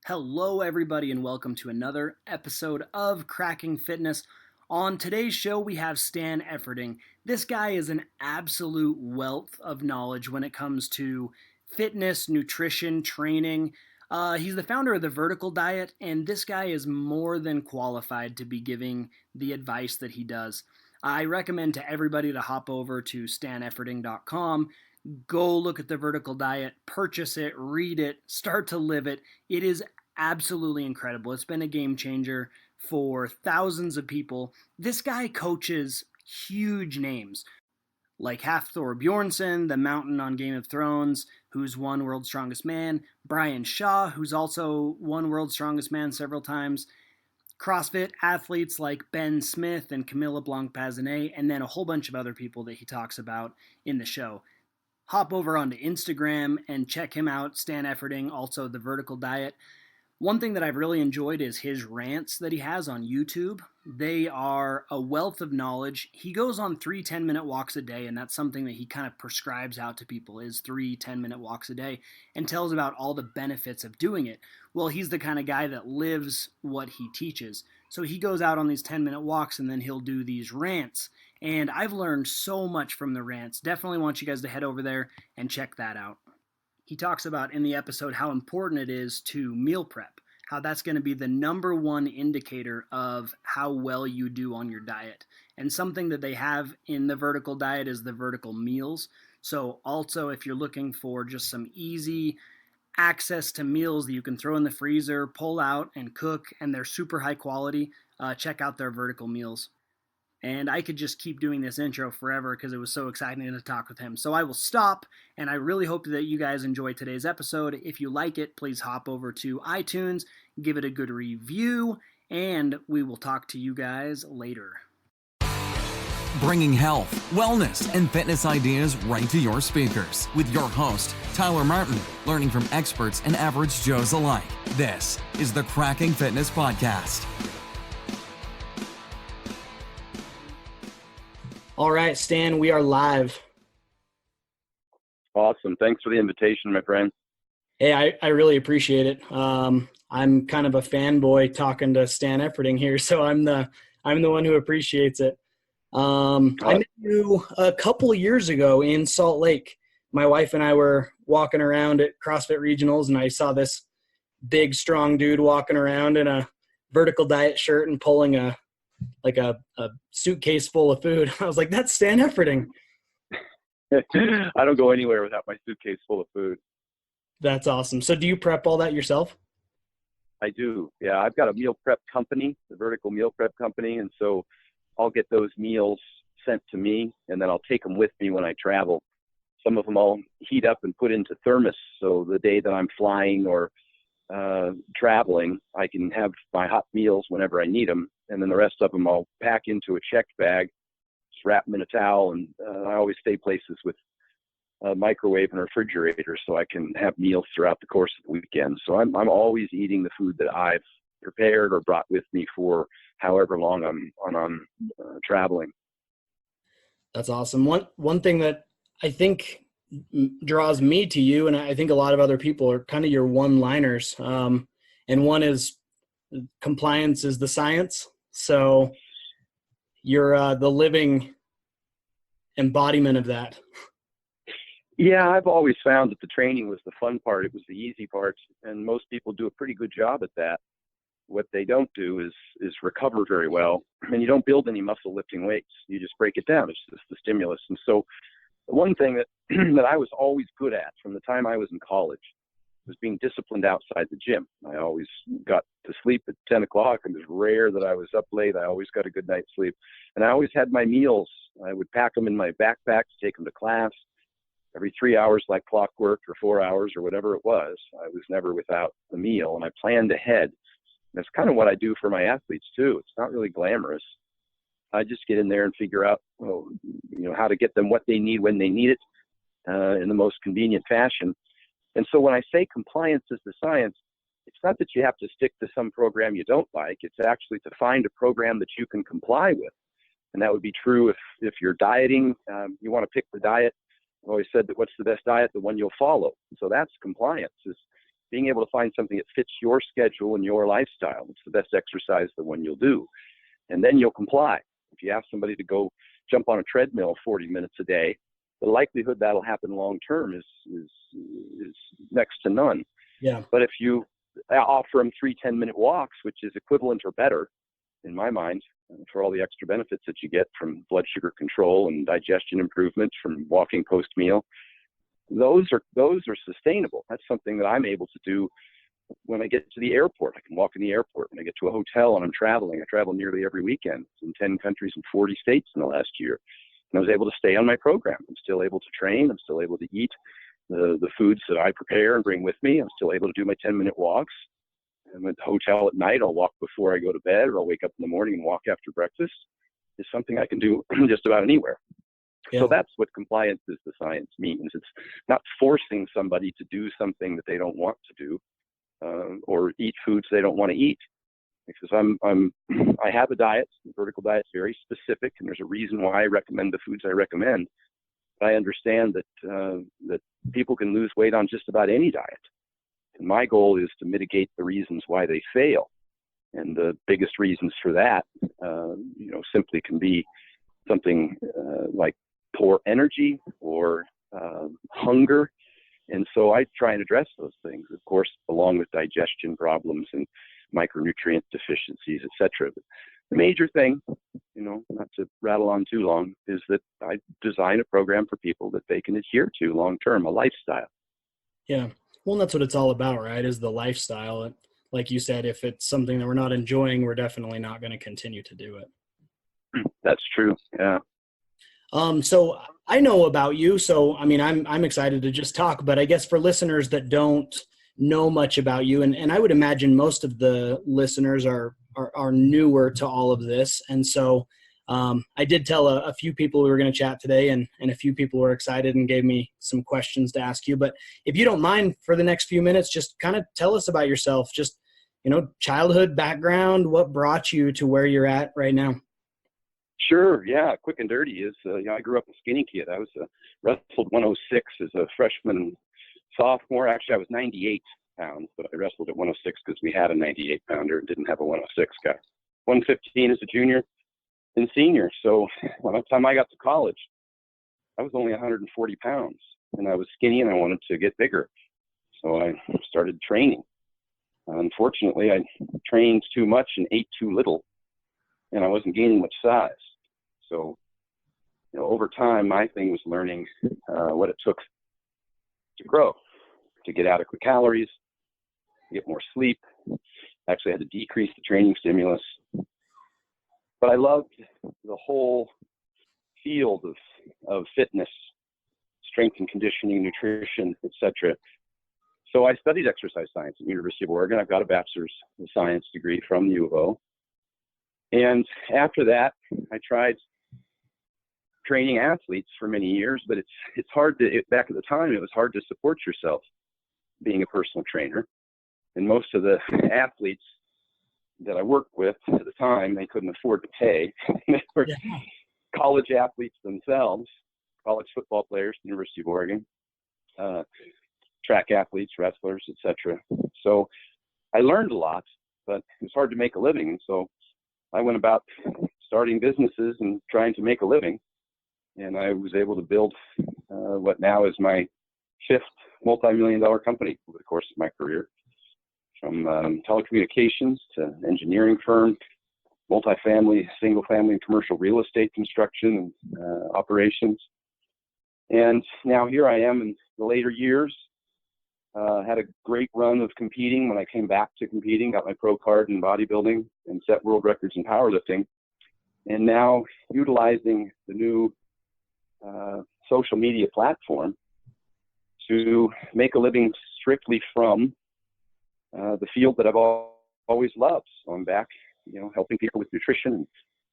Hello, everybody, and welcome to another episode of Cracking Fitness. On today's show, we have Stan Efferding. This guy is an absolute wealth of knowledge when it comes to fitness, nutrition, training. He's the founder of the Vertical Diet, and this guy is more than qualified to be giving the advice that he does. I recommend to everybody to hop over to stanefferding.com. Go look at the Vertical Diet, purchase it, read it, start to live it. It is absolutely incredible. It's been a game changer for thousands of people. This guy coaches huge names like Hafthor Bjornsson, the Mountain on Game of Thrones, who's won World's Strongest Man, Brian Shaw, who's also won World's Strongest Man several times, CrossFit athletes like Ben Smith and Camilla Blanc-Pazinet, and then a whole bunch of other people that he talks about in the show. Hop over onto Instagram and check him out, Stan Efferding, also the Vertical Diet. One thing that I've really enjoyed is his rants that he has on YouTube. They are a wealth of knowledge. He goes on 3 10-minute walks a day, and that's something that he kind of prescribes out to people, is 3 10-minute walks a day, and tells about all the benefits of doing it. Well, he's the kind of guy that lives what he teaches. So he goes out on these 10-minute walks, and then he'll do these rants. And I've learned so much from the rants. Definitely want you guys to head over there and check that out. He talks about in the episode how important it is to meal prep, how that's going to be the number one indicator of how well you do on your diet. And something that they have in the Vertical Diet is the vertical meals. So also if you're looking for just some easy access to meals that you can throw in the freezer, pull out and cook, and they're super high quality, check out their vertical meals. And I could just keep doing this intro forever because it was so exciting to talk with him. So I will stop, and I really hope that you guys enjoy today's episode. If you like it, please hop over to iTunes, give it a good review, and we will talk to you guys later. Bringing health, wellness, and fitness ideas right to your speakers with your host, Tyler Martin, learning from experts and average Joes alike. This is the Cracking Fitness Podcast. All right, Stan, we are live. Awesome. Thanks for the invitation, my friend. Hey, I really appreciate it. I'm kind of a fanboy talking to Stan Efferding here, so I'm the one who appreciates it. I met you a couple of years ago in Salt Lake. My wife and I were walking around at CrossFit Regionals, and I saw this big, strong dude walking around in a Vertical Diet shirt and pulling a suitcase full of food. I was like, that's Stan Efferding. I don't go anywhere without my suitcase full of food. That's awesome. So do you prep all that yourself? I do. Yeah, I've got a meal prep company, the Vertical Meal Prep Company, and so I'll get those meals sent to me, and then I'll take them with me when I travel. Some of them I'll heat up and put into thermos, so the day that I'm flying or traveling, I can have my hot meals whenever I need them, and then the rest of them I'll pack into a checked bag, just wrap them in a towel, and I always stay places with a microwave and a refrigerator so I can have meals throughout the course of the weekend. So I'm always eating the food that I've prepared or brought with me for however long I'm traveling. That's awesome. One thing that I think draws me to you, and I think a lot of other people, are kind of your one-liners. And one is compliance is the science. So you're the living embodiment of that. Yeah, I've always found that the training was the fun part. It was the easy part, and most people do a pretty good job at that. What they don't do is recover very well, and you don't build any muscle lifting weights. You just break it down. It's just the stimulus. And so the one thing that that I was always good at from the time I was in college was being disciplined outside the gym. I always got to sleep at 10 o'clock. It was rare that I was up late. I always got a good night's sleep. And I always had my meals. I would pack them in my backpack to take them to class every 3 hours like clockwork, or 4 hours, or whatever it was. I was never without a meal, and I planned ahead. That's kind of what I do for my athletes too. It's not really glamorous. I just get in there and figure out, how to get them what they need when they need it in the most convenient fashion. And so when I say compliance is the science, it's not that you have to stick to some program you don't like. It's actually to find a program that you can comply with. And that would be true if you're dieting. You want to pick the diet. I've always said that what's the best diet? The one you'll follow. So that's compliance, is being able to find something that fits your schedule and your lifestyle. It's the best exercise, the one you'll do. And then you'll comply. If you ask somebody to go jump on a treadmill 40 minutes a day, the likelihood that'll happen long term is next to none. Yeah. But if you offer them 3 10-minute walks, which is equivalent or better, in my mind, for all the extra benefits that you get from blood sugar control and digestion improvement from walking post meal, those are sustainable. That's something that I'm able to do when I get to the airport. I can walk in the airport. When I get to a hotel and I'm traveling, I travel nearly every weekend in 10 countries and 40 states in the last year. And I was able to stay on my program. I'm still able to train. I'm still able to eat the foods that I prepare and bring with me. I'm still able to do my 10-minute walks. I'm at the hotel at night. I'll walk before I go to bed, or I'll wake up in the morning and walk after breakfast. It's something I can do just about anywhere. Yeah. So that's what compliance is, the science means. It's not forcing somebody to do something that they don't want to do, or eat foods they don't want to eat. Because I have a diet. The vertical diet is very specific, and there's a reason why I recommend the foods I recommend. But I understand that people can lose weight on just about any diet. And my goal is to mitigate the reasons why they fail. And the biggest reasons for that, simply can be something like poor energy or hunger. And so I try and address those things, of course, along with digestion problems and micronutrient deficiencies, etc. But the major thing, not to rattle on too long, is that I design a program for people that they can adhere to long term, a lifestyle. Yeah. Well, that's what it's all about, right? Is the lifestyle. And like you said, if it's something that we're not enjoying, we're definitely not going to continue to do it. That's true. Yeah. So I know about you, so I mean, I'm excited to just talk, but I guess for listeners that don't know much about you, and I would imagine most of the listeners are newer to all of this. And so I did tell a few people we were going to chat today, and a few people were excited and gave me some questions to ask you. But if you don't mind, for the next few minutes, just kind of tell us about yourself, just, childhood background, what brought you to where you're at right now? Sure. Yeah. Quick and dirty is, I grew up a skinny kid. I was wrestled 106 as a freshman and sophomore. Actually, I was 98 pounds, but I wrestled at 106 because we had a 98 pounder and didn't have a 106 guy. 115 as a junior and senior. So by the time I got to college, I was only 140 pounds, and I was skinny and I wanted to get bigger. So I started training. Unfortunately, I trained too much and ate too little, and I wasn't gaining much size. So, over time, my thing was learning what it took to grow, to get adequate calories, get more sleep. Actually, I had to decrease the training stimulus. But I loved the whole field of fitness, strength and conditioning, nutrition, etc. So I studied exercise science at the University of Oregon. I've got a bachelor's of science degree from the U of O. And after that, I tried training athletes for many years, but it's hard to, back at the time, it was hard to support yourself being a personal trainer. And most of the athletes that I worked with at the time, they couldn't afford to pay. They were college athletes themselves, college football players at the University of Oregon, track athletes, wrestlers, etc. So I learned a lot, but it was hard to make a living. And so I went about starting businesses and trying to make a living. And I was able to build what now is my 5th multi-million-dollar company over the course of my career. From telecommunications to engineering firm, multifamily, single-family, and commercial real estate construction and operations. And now here I am in the later years. Had a great run of competing. When I came back to competing, got my pro card in bodybuilding and set world records in powerlifting. And now utilizing the new social media platform to make a living strictly from the field that I've always loved. So I'm back, helping people with nutrition and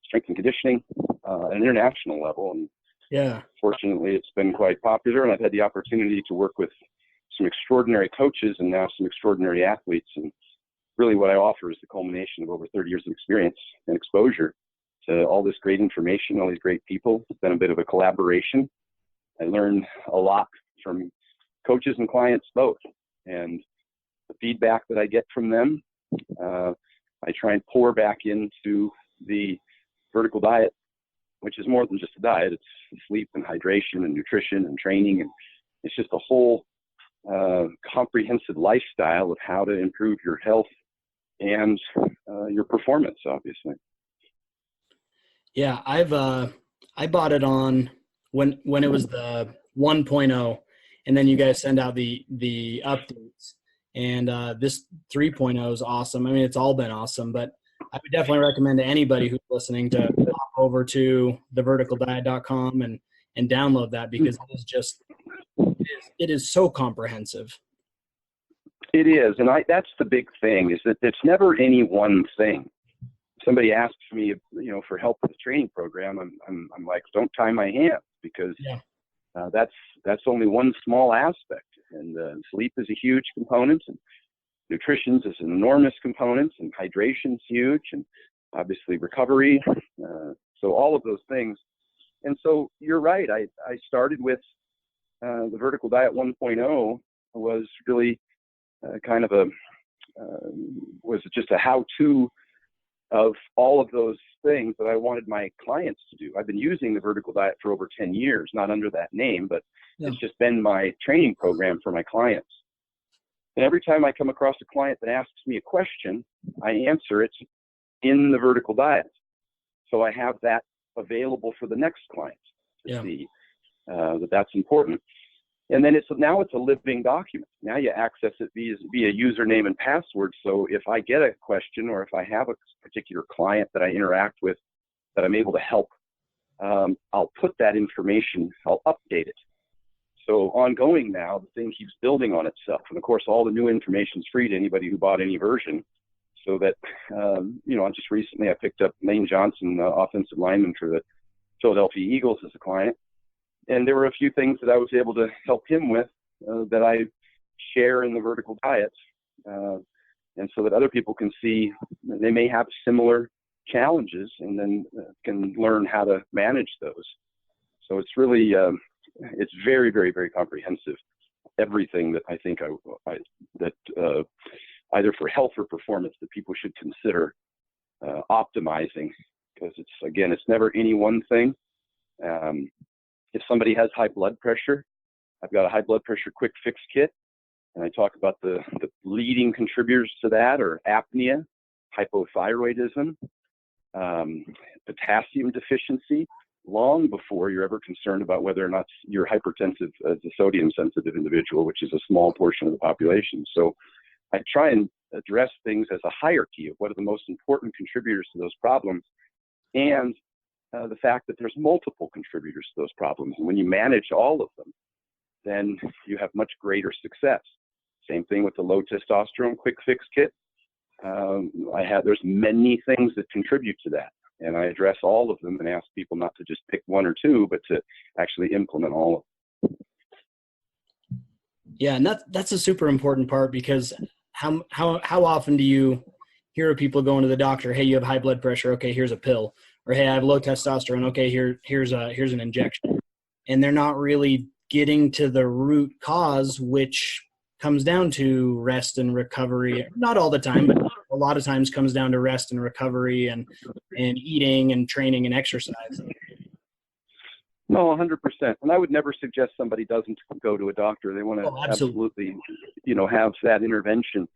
strength and conditioning at an international level. And fortunately, it's been quite popular, and I've had the opportunity to work with some extraordinary coaches and now some extraordinary athletes. And really what I offer is the culmination of over 30 years of experience and exposure to all this great information, all these great people. It's been a bit of a collaboration. I learned a lot from coaches and clients both. And the feedback that I get from them, I try and pour back into the vertical diet, which is more than just a diet. It's sleep and hydration and nutrition and training. And it's just a whole comprehensive lifestyle of how to improve your health and your performance, obviously. Yeah, I bought it on when it was the 1.0, and then you guys send out the updates. And this 3.0 is awesome. I mean, it's all been awesome, but I would definitely recommend to anybody who's listening to hop over to theverticaldiet.com and download that, because it is so comprehensive. It is, and that's the big thing, is that it's never any one thing. Somebody asks me, for help with the training program, I'm like, don't tie my hands, because that's only one small aspect. And sleep is a huge component, and nutrition is an enormous component, and hydration's huge, and obviously recovery. So all of those things. And so you're right. I started with the Vertical Diet 1.0 was really kind of was just a how-to of all of those things that I wanted my clients to do. I've been using the Vertical Diet for over 10 years, not under that name, but it's just been my training program for my clients. And every time I come across a client that asks me a question, I answer it in the Vertical Diet. So I have that available for the next client to see that's important. And then now it's a living document. Now you access it via username and password. So if I get a question, or if I have a particular client that I interact with that I'm able to help, I'll put that information, I'll update it. So ongoing now, the thing keeps building on itself. And of course, all the new information is free to anybody who bought any version. So that, just recently I picked up Lane Johnson, offensive lineman for the Philadelphia Eagles, as a client. And there were a few things that I was able to help him with that I share in the Vertical Diet. And so that other people can see they may have similar challenges, and then can learn how to manage those. So it's really, it's very, very, very comprehensive. Everything that I think either for health or performance that people should consider optimizing, because it's never any one thing. If somebody has high blood pressure, I've got a high blood pressure quick fix kit, and I talk about the leading contributors to that are apnea, hypothyroidism, potassium deficiency, long before you're ever concerned about whether or not you're hypertensive as a sodium sensitive individual, which is a small portion of the population. So I try and address things as a hierarchy of what are the most important contributors to those problems, and the fact that there's multiple contributors to those problems. And when you manage all of them, then you have much greater success. Same thing with the low testosterone quick fix kit. There's many things that contribute to that. And I address all of them and ask people not to just pick one or two, but to actually implement all of them. Yeah, and that's a super important part, because how often do you hear of people going to the doctor, hey, you have high blood pressure, okay, here's a pill. Or, hey, I have low testosterone, okay, here's an injection. And they're not really getting to the root cause, which comes down to rest and recovery. Not all the time, but a lot of times comes down to rest and recovery and eating and training and exercise. No, 100%. And I would never suggest somebody doesn't go to a doctor. They want to absolutely, have that intervention.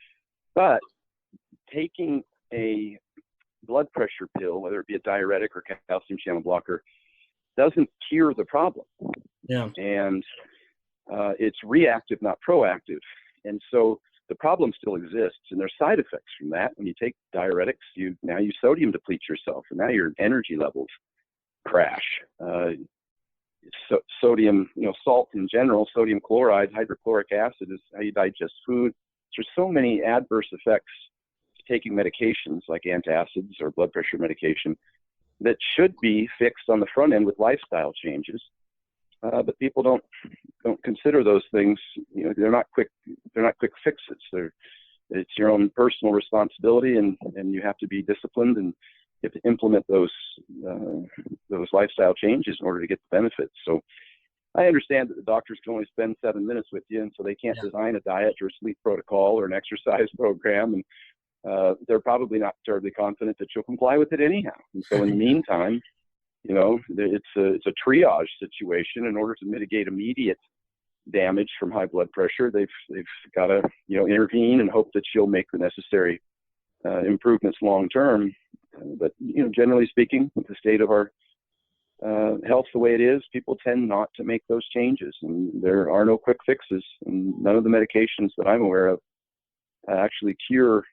But taking a blood pressure pill, whether it be a diuretic or calcium channel blocker, doesn't cure the problem. Yeah. And it's reactive, not proactive. And so the problem still exists, and there's side effects from that. When you take diuretics, you sodium deplete yourself, and now your energy levels crash. Sodium, salt in general, sodium chloride, hydrochloric acid is how you digest food. There's so many adverse effects to taking medications like antacids or blood pressure medication that should be fixed on the front end with lifestyle changes. But people don't consider those things. They're not quick fixes. It's your own personal responsibility, and you have to be disciplined, and you have to implement those lifestyle changes in order to get the benefits. So I understand that the doctors can only spend 7 minutes with you, and so they can't design a diet or a sleep protocol or an exercise program. And they're probably not terribly confident that you'll comply with it anyhow. And so in the meantime, it's a triage situation. In order to mitigate immediate damage from high blood pressure, they've got to intervene and hope that you'll make the necessary improvements long term. But generally speaking, with the state of our health the way it is, people tend not to make those changes, and there are no quick fixes, and none of the medications that I'm aware of actually cure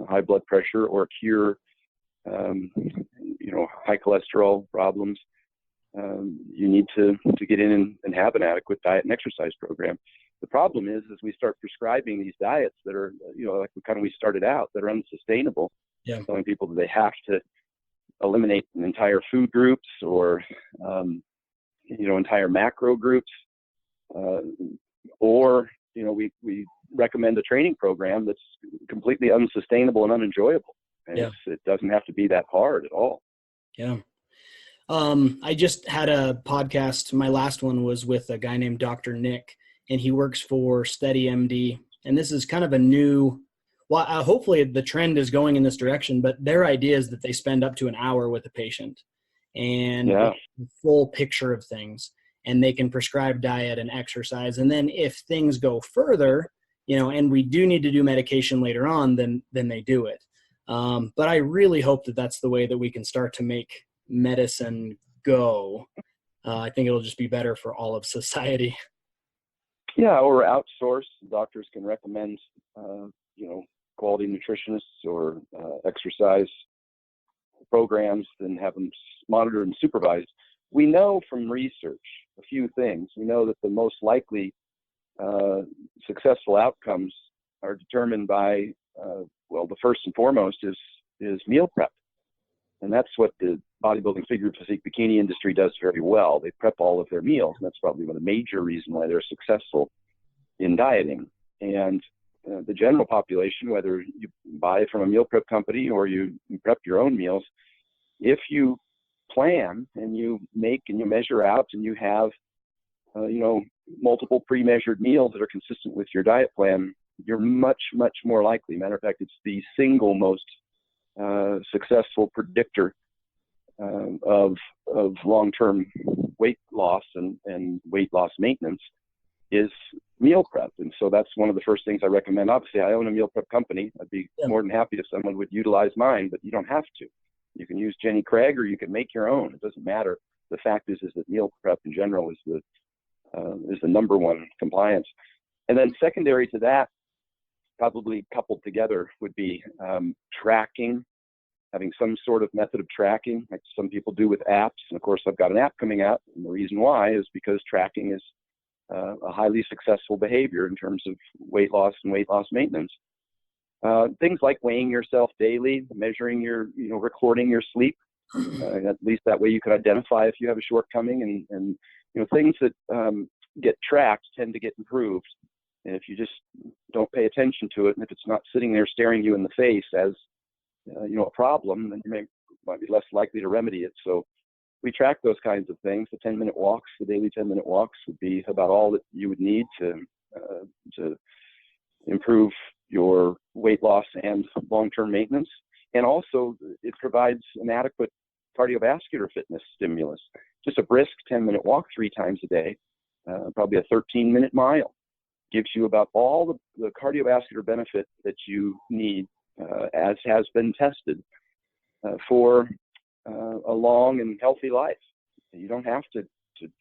high blood pressure or cure high cholesterol problems. You need to get in and have an adequate diet and exercise program. The problem is, as we start prescribing these diets that are, like we started out, that are unsustainable, telling people that they have to eliminate entire food groups or, entire macro groups, or, we recommend a training program that's completely unsustainable and unenjoyable. And it doesn't have to be that hard at all. Yeah. I just had a podcast. My last one was with a guy named Dr. Nick, and he works for Steady MD. And this is kind of a new, hopefully the trend is going in this direction, but their idea is that they spend up to an hour with a patient and a full picture of things, and they can prescribe diet and exercise. And then if things go further, and we do need to do medication later on, then they do it. But I really hope that that's the way that we can start to make medicine go. I think it'll just be better for all of society. Yeah, or outsource. Doctors can recommend, quality nutritionists or exercise programs and have them monitored and supervised. We know from research a few things. We know that the most likely successful outcomes are determined by, the first and foremost is meal prep. And that's what the bodybuilding, figure physique, bikini industry does very well. They prep all of their meals, and that's probably one of the major reasons why they're successful in dieting. And the general population, whether you buy from a meal prep company or you prep your own meals, if you plan and you make and you measure out and you have, multiple pre-measured meals that are consistent with your diet plan, you're much, much more likely. Matter of fact, it's the single most successful predictor of long-term weight loss and weight loss maintenance is meal prep. And so that's one of the first things I recommend. Obviously, I own a meal prep company. I'd be more than happy if someone would utilize mine, but you don't have to. You can use Jenny Craig, or you can make your own. It doesn't matter. The fact is that meal prep in general is the number one compliance. And then secondary to that, probably coupled together, would be tracking, having some sort of method of tracking, like some people do with apps. And of course, I've got an app coming out. And the reason why is because tracking is a highly successful behavior in terms of weight loss and weight loss maintenance. Things like weighing yourself daily, measuring recording your sleep. At least that way you can identify if you have a shortcoming, and things that get tracked tend to get improved. And if you just don't pay attention to it, and if it's not sitting there staring you in the face as a problem, then you might be less likely to remedy it. So we track those kinds of things. The 10-minute walks, the daily 10-minute walks, would be about all that you would need to improve your weight loss and long-term maintenance. And also, it provides an adequate cardiovascular fitness stimulus. Just a brisk 10-minute walk 3 times a day, probably a 13-minute mile, gives you about all the cardiovascular benefit that you need, as has been tested, for a long and healthy life. You don't have to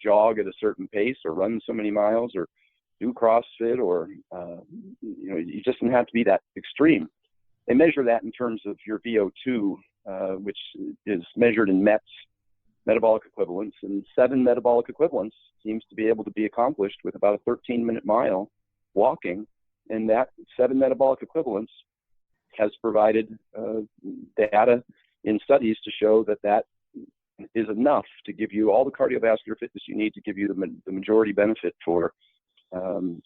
jog at a certain pace or run so many miles or do CrossFit, or you just don't have to be that extreme. They measure that in terms of your VO2, which is measured in METs, metabolic equivalents, and 7 metabolic equivalents seems to be able to be accomplished with about a 13-minute mile walking. And that 7 metabolic equivalents has provided data in studies to show that is enough to give you all the cardiovascular fitness you need to give you the majority benefit for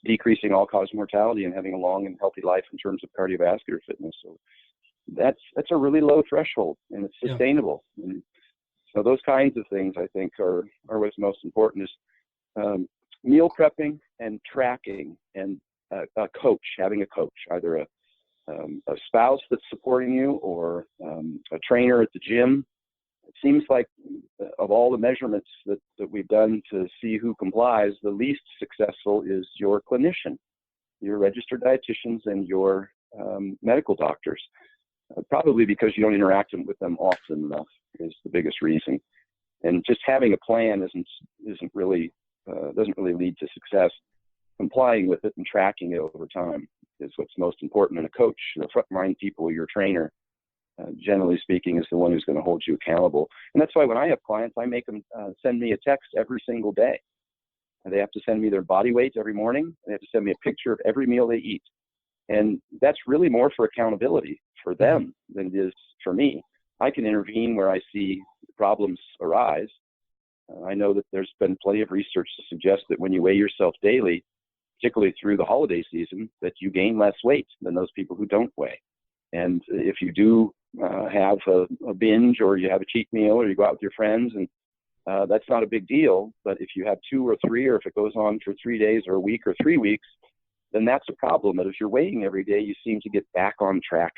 decreasing all-cause mortality and having a long and healthy life in terms of cardiovascular fitness. So that's a really low threshold, and it's sustainable. And so those kinds of things, I think, are what's most important. Is meal prepping and tracking and a coach, having a coach, either a spouse that's supporting you or a trainer at the gym. It seems like of all the measurements that we've done to see who complies, the least successful is your clinician, your registered dietitians and your medical doctors, probably because you don't interact with them often enough is the biggest reason. And just having a plan doesn't really lead to success. Complying with it and tracking it over time is what's most important. And a coach, the frontline people, your trainer, generally speaking, is the one who's going to hold you accountable. And that's why when I have clients, I make them send me a text every single day. And they have to send me their body weight every morning. They have to send me a picture of every meal they eat. And that's really more for accountability for them than it is for me. I can intervene where I see problems arise. I know that there's been plenty of research to suggest that when you weigh yourself daily, particularly through the holiday season, that you gain less weight than those people who don't weigh. And if you do have a binge, or you have a cheat meal, or you go out with your friends, and that's not a big deal. But if you have 2 or 3, or if it goes on for 3 days or a week or 3 weeks, then that's a problem. But if you're weighing every day, you seem to get back on track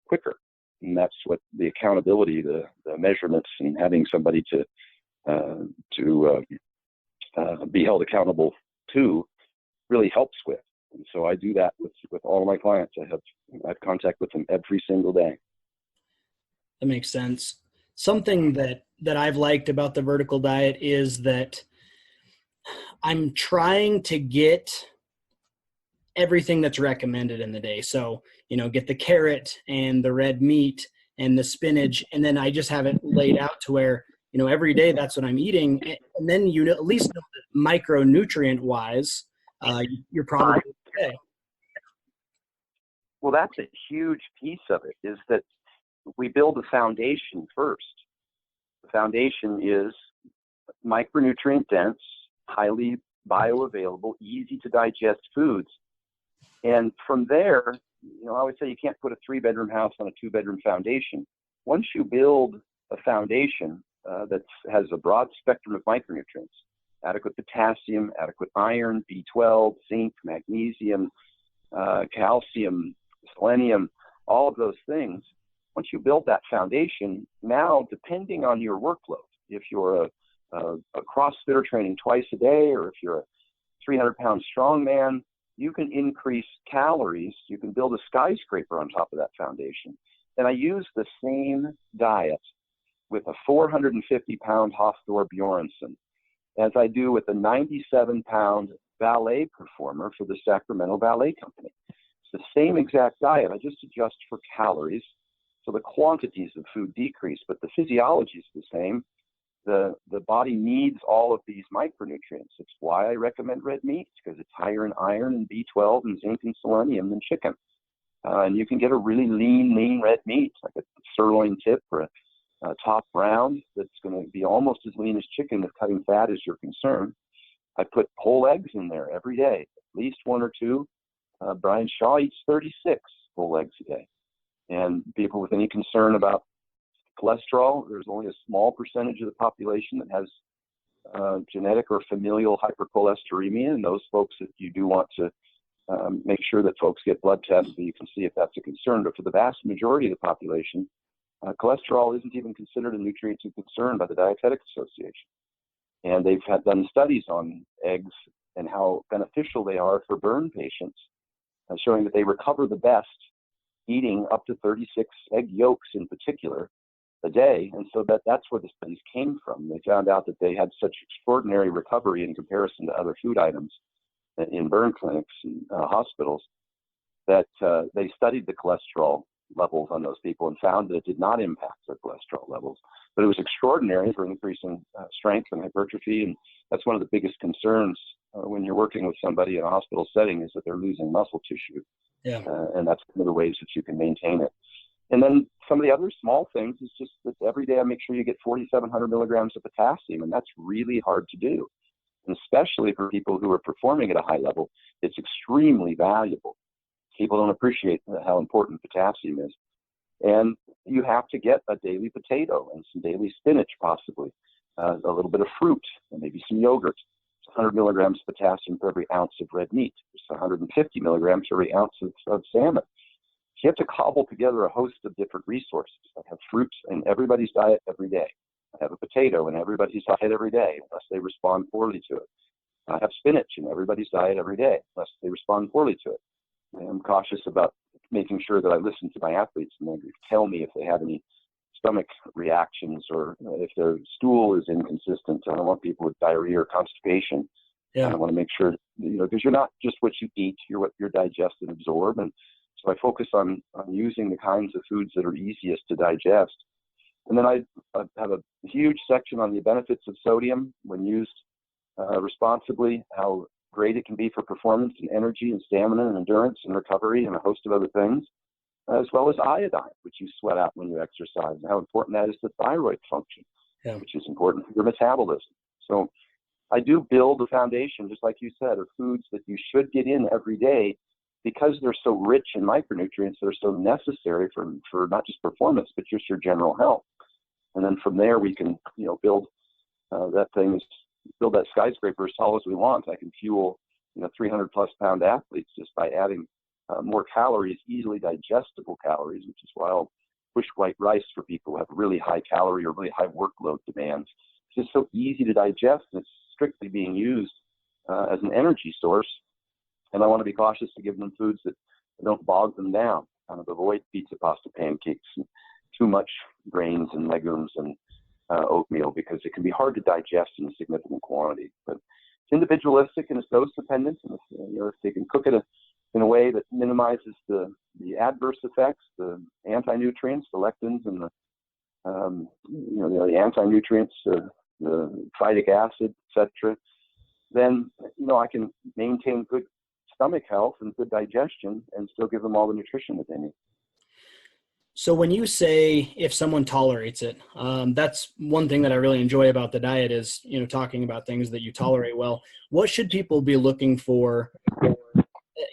quicker. And that's what the accountability, the measurements, and having somebody to be held accountable to really helps with. And so I do that with all of my clients. I have contact with them every single day. That makes sense. Something that I've liked about the vertical diet is that I'm trying to get everything that's recommended in the day. So, get the carrot and the red meat and the spinach, and then I just have it laid out to where, every day that's what I'm eating. And then at least know that micronutrient wise, you're probably okay. Well, that's a huge piece of it, is that we build a foundation first. The foundation is micronutrient dense, highly bioavailable, easy to digest foods. And from there, I always say you can't put a 3-bedroom house on a 2-bedroom foundation. Once you build a foundation that has a broad spectrum of micronutrients, adequate potassium, adequate iron, B12, zinc, magnesium, calcium, selenium, all of those things. Once you build that foundation, now depending on your workload, if you're a CrossFitter training twice a day, or if you're a 300-pound strongman, you can increase calories. You can build a skyscraper on top of that foundation. And I use the same diet with a 450-pound Hafthor Bjornsson as I do with a 97-pound ballet performer for the Sacramento Ballet Company. It's the same exact diet. I just adjust for calories. So the quantities of food decrease, but the physiology is the same. The body needs all of these micronutrients. It's why I recommend red meat, because it's higher in iron and B12 and zinc and selenium than chicken. And you can get a really lean red meat, like a sirloin tip or a top round, that's going to be almost as lean as chicken if cutting fat is your concern. I put whole eggs in there every day, at least 1 or 2. Brian Shaw eats 36 whole eggs a day. And people with any concern about cholesterol, there's only a small percentage of the population that has genetic or familial hypercholesteremia, and those folks that you do want to make sure that folks get blood tests so you can see if that's a concern. But for the vast majority of the population, cholesterol isn't even considered a nutrient of concern by the Dietetic Association. And they've done studies on eggs and how beneficial they are for burn patients, showing that they recover the best eating up to 36 egg yolks in particular a day. And so that's where the studies came from. They found out that they had such extraordinary recovery in comparison to other food items in burn clinics and hospitals that they studied the cholesterol levels on those people and found that it did not impact their cholesterol levels. But it was extraordinary for increasing strength and hypertrophy. And that's one of the biggest concerns when you're working with somebody in a hospital setting, is that they're losing muscle tissue. Yeah. And that's one of the ways that you can maintain it. And then some of the other small things is just that every day I make sure you get 4,700 milligrams of potassium, and that's really hard to do. And especially for people who are performing at a high level, it's extremely valuable. People don't appreciate how important potassium is. And you have to get a daily potato and some daily spinach, possibly, a little bit of fruit, and maybe some yogurt. 100 milligrams of potassium for every ounce of red meat. There's 150 milligrams for every ounce of salmon. So you have to cobble together a host of different resources. I have fruits in everybody's diet every day. I have a potato in everybody's diet every day, unless they respond poorly to it. I have spinach in everybody's diet every day, unless they respond poorly to it. I'm cautious about making sure that I listen to my athletes and they tell me if they have any stomach reactions or if their stool is inconsistent. I don't want people with diarrhea or constipation. Yeah. I want to make sure, because you're not just what you eat, you're what you digest and absorb. And so I focus on using the kinds of foods that are easiest to digest. And then I have a huge section on the benefits of sodium when used responsibly, how great it can be for performance and energy and stamina and endurance and recovery and a host of other things, as well as iodine, which you sweat out when you exercise, and how important that is to thyroid function, which is important for your metabolism. So I do build a foundation, just like you said, of foods that you should get in every day because they're so rich in micronutrients that are so necessary for not just performance, but just your general health. And then from there, we can, build build that skyscraper as tall as we want. I can fuel, 300 plus pound athletes just by adding more calories, easily digestible calories, which is why I'll push white rice for people who have really high calorie or really high workload demands. It's just so easy to digest, and it's strictly being used as an energy source. And I want to be cautious to give them foods that don't bog them down, kind of avoid pizza, pasta, pancakes, and too much grains and legumes and oatmeal, because it can be hard to digest in a significant quantity. But it's individualistic and it's dose dependent. And if they can cook it in a way that minimizes the adverse effects, the anti-nutrients, the lectins, and the anti-nutrients, the phytic acid, etc., then I can maintain good stomach health and good digestion and still give them all the nutrition that they need. So when you say if someone tolerates it, that's one thing that I really enjoy about the diet is, talking about things that you tolerate well. What should people be looking for?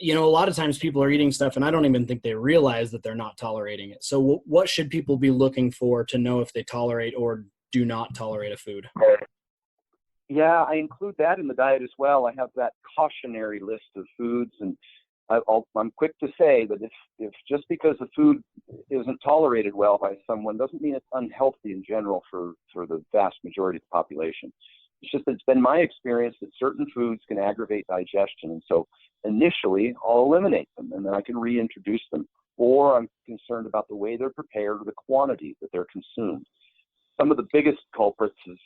A lot of times people are eating stuff and I don't even think they realize that they're not tolerating it. So what should people be looking for to know if they tolerate or do not tolerate a food? Yeah, I include that in the diet as well. I have that cautionary list of foods, and I'm quick to say that if just because a food isn't tolerated well by someone doesn't mean it's unhealthy in general for the vast majority of the population. It's just that it's been my experience that certain foods can aggravate digestion, and so initially I'll eliminate them and then I can reintroduce them, or I'm concerned about the way they're prepared or the quantity that they're consumed. Some of the biggest culprits is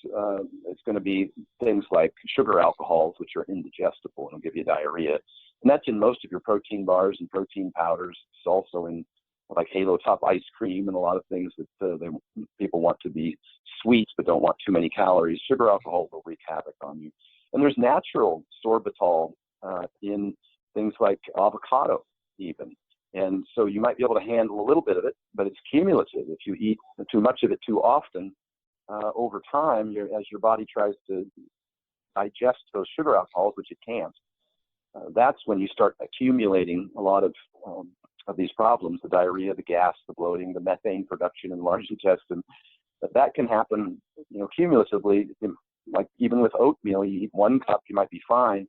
going to be things like sugar alcohols, which are indigestible and will give you diarrhea. And that's in most of your protein bars and protein powders. It's also in like Halo Top ice cream and a lot of things that people want to be sweet but don't want too many calories. Sugar alcohol will wreak havoc on you. And there's natural sorbitol in things like avocado even. And so you might be able to handle a little bit of it, but it's cumulative. If you eat too much of it too often, over time, as your body tries to digest those sugar alcohols, which it can't, that's when you start accumulating a lot of these problems: the diarrhea, the gas, the bloating, the methane production in the large intestine. That can happen, cumulatively. Like even with oatmeal, you eat 1 cup, you might be fine,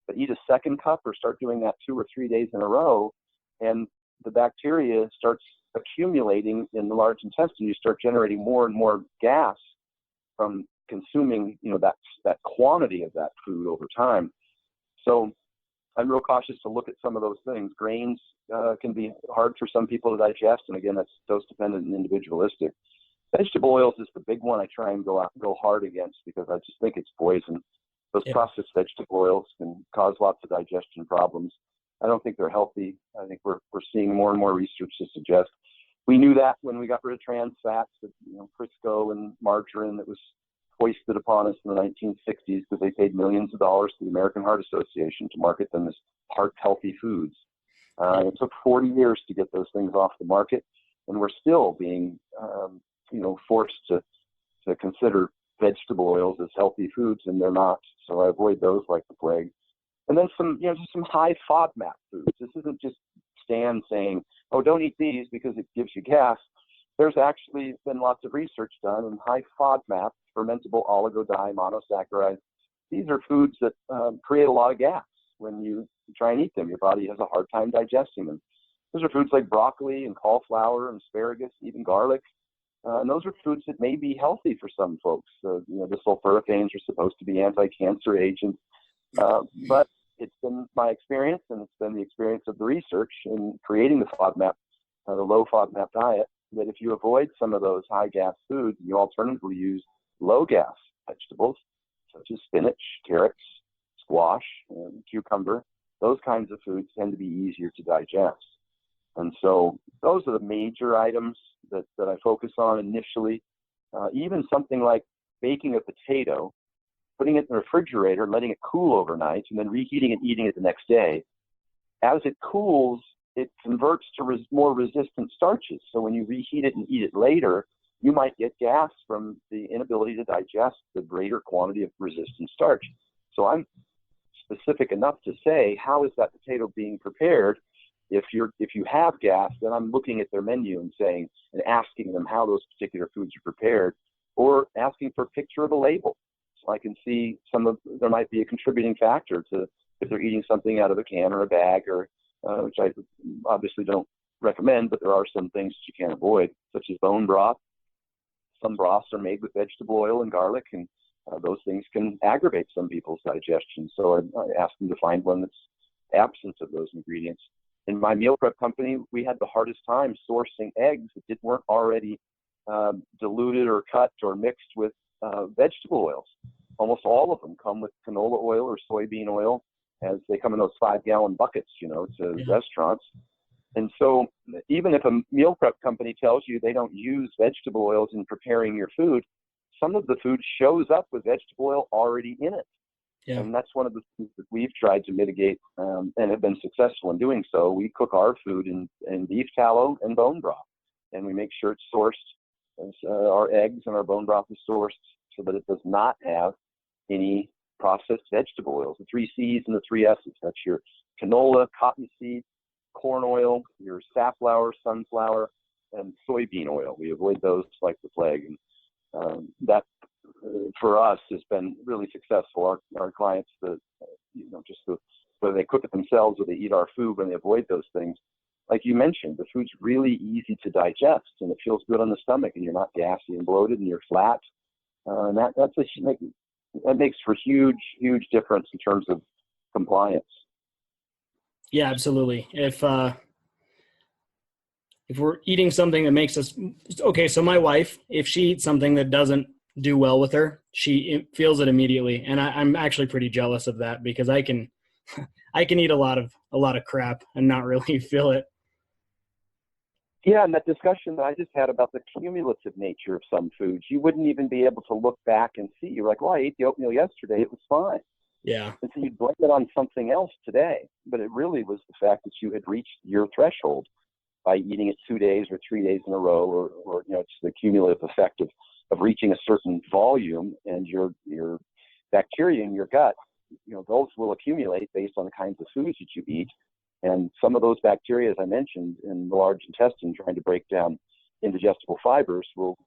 but eat a second cup or start doing that 2 or 3 days in a row, and the bacteria starts accumulating in the large intestine. You start generating more and more gas from consuming, that quantity of that food over time. So I'm real cautious to look at some of those things. Grains can be hard for some people to digest, and again, that's dose dependent and individualistic. Vegetable oils is the big one I try and go hard against, because I just think it's poison. Those processed vegetable oils can cause lots of digestion problems. I don't think they're healthy. I think we're seeing more and more research to suggest. We knew that when we got rid of trans fats, that, Crisco and margarine that was foisted upon us in the 1960s because they paid millions of dollars to the American Heart Association to market them as heart-healthy foods. It took 40 years to get those things off the market, and we're still being, forced to consider vegetable oils as healthy foods, and they're not. So I avoid those like the plague. And then just some high FODMAP foods. This isn't just Stan saying, oh, don't eat these because it gives you gas. There's actually been lots of research done, and high FODMAP, fermentable oligomonosaccharides, these are foods that create a lot of gas when you try and eat them. Your body has a hard time digesting them. Those are foods like broccoli and cauliflower and asparagus, even garlic. And those are foods that may be healthy for some folks. The sulforaphane are supposed to be anti-cancer agents. But it's been my experience, and it's been the experience of the research in creating the FODMAP, the low FODMAP diet, that if you avoid some of those high gas foods, and you alternatively use low gas vegetables, such as spinach, carrots, squash, and cucumber, those kinds of foods tend to be easier to digest. And so those are the major items that I focus on initially. Even something like baking a potato, putting it in the refrigerator, letting it cool overnight, and then reheating it, eating it the next day. As it cools, it converts to more resistant starches. So when you reheat it and eat it later, you might get gas from the inability to digest the greater quantity of resistant starch. So I'm specific enough to say, how is that potato being prepared? If you have gas, then I'm looking at their menu and saying, and asking them how those particular foods are prepared, or asking for a picture of a label. So I can see there might be a contributing factor to if they're eating something out of a can or a bag, or which I obviously don't recommend, but there are some things that you can't avoid, such as bone broth. Some broths are made with vegetable oil and garlic, and those things can aggravate some people's digestion. So I ask them to find one that's absent of those ingredients. In my meal prep company, we had the hardest time sourcing eggs that weren't already diluted or cut or mixed with vegetable oils. Almost all of them come with canola oil or soybean oil, as they come in those 5-gallon buckets, to restaurants. And so even if a meal prep company tells you they don't use vegetable oils in preparing your food, some of the food shows up with vegetable oil already in it. Yeah. And that's one of the things that we've tried to mitigate and have been successful in doing so. We cook our food in beef tallow and bone broth, and we make sure it's sourced. Our eggs and our bone broth is sourced so that it does not have any processed vegetable oils, the 3 C's and the 3 S's. That's your canola, cottonseed, corn oil, your safflower, sunflower, and soybean oil. We avoid those like the plague. And that, for us, has been really successful. Our clients, whether they cook it themselves or they eat our food, when they avoid those things, like you mentioned, the food's really easy to digest, and it feels good on the stomach, and you're not gassy and bloated, and you're flat. And that makes for huge difference in terms of compliance. Yeah, absolutely. If we're eating something that makes us okay, so my wife, if she eats something that doesn't do well with her, she feels it immediately, and I'm actually pretty jealous of that, because I can eat a lot of crap and not really feel it. Yeah, and that discussion that I just had about the cumulative nature of some foods, you wouldn't even be able to look back and see. You're like, well, I ate the oatmeal yesterday, it was fine. Yeah. And so you'd blame it on something else today, but it really was the fact that you had reached your threshold by eating it 2 days or 3 days in a row, or it's the cumulative effect of reaching a certain volume, and your bacteria in your gut, those will accumulate based on the kinds of foods that you eat. And some of those bacteria, as I mentioned, in the large intestine, trying to break down indigestible fibers, will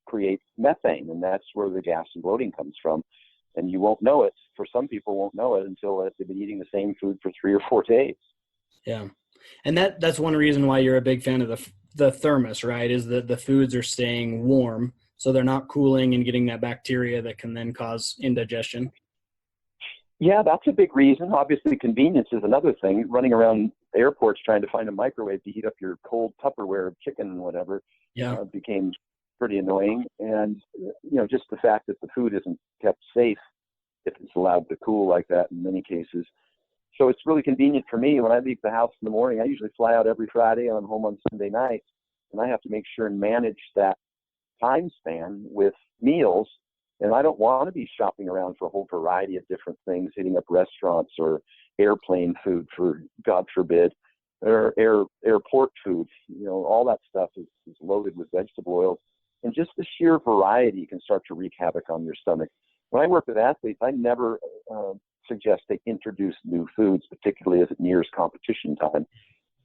create methane, and that's where the gas and bloating comes from. And you won't know it. For some people, won't know it until they've been eating the same food for 3 or 4 days. Yeah, and that's one reason why you're a big fan of the thermos, right? Is that the foods are staying warm, so they're not cooling and getting that bacteria that can then cause indigestion. Yeah, that's a big reason. Obviously, convenience is another thing. Running around airports trying to find a microwave to heat up your cold Tupperware of chicken and whatever became pretty annoying. And, just the fact that the food isn't kept safe if it's allowed to cool like that in many cases. So it's really convenient for me. When I leave the house in the morning, I usually fly out every Friday, and I'm home on Sunday night. And I have to make sure and manage that time span with meals. And I don't want to be shopping around for a whole variety of different things, hitting up restaurants or airplane food, for God forbid, or airport food. All that stuff is loaded with vegetable oils. And just the sheer variety can start to wreak havoc on your stomach. When I work with athletes, I never suggest they introduce new foods, particularly as it nears competition time.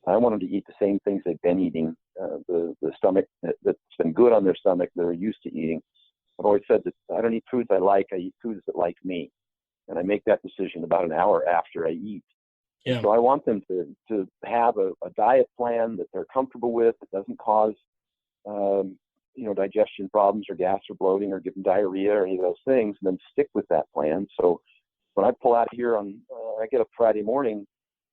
I want them to eat the same things they've been eating, the stomach that's been good on their stomach, that they're used to eating. I've always said that I don't eat foods I like, I eat foods that like me. and I make that decision about an hour after I eat. Yeah. So I want them to have a diet plan that they're comfortable with, that doesn't cause, digestion problems or gas or bloating or give them diarrhea or any of those things, and then stick with that plan. So when I pull out of here I get up Friday morning,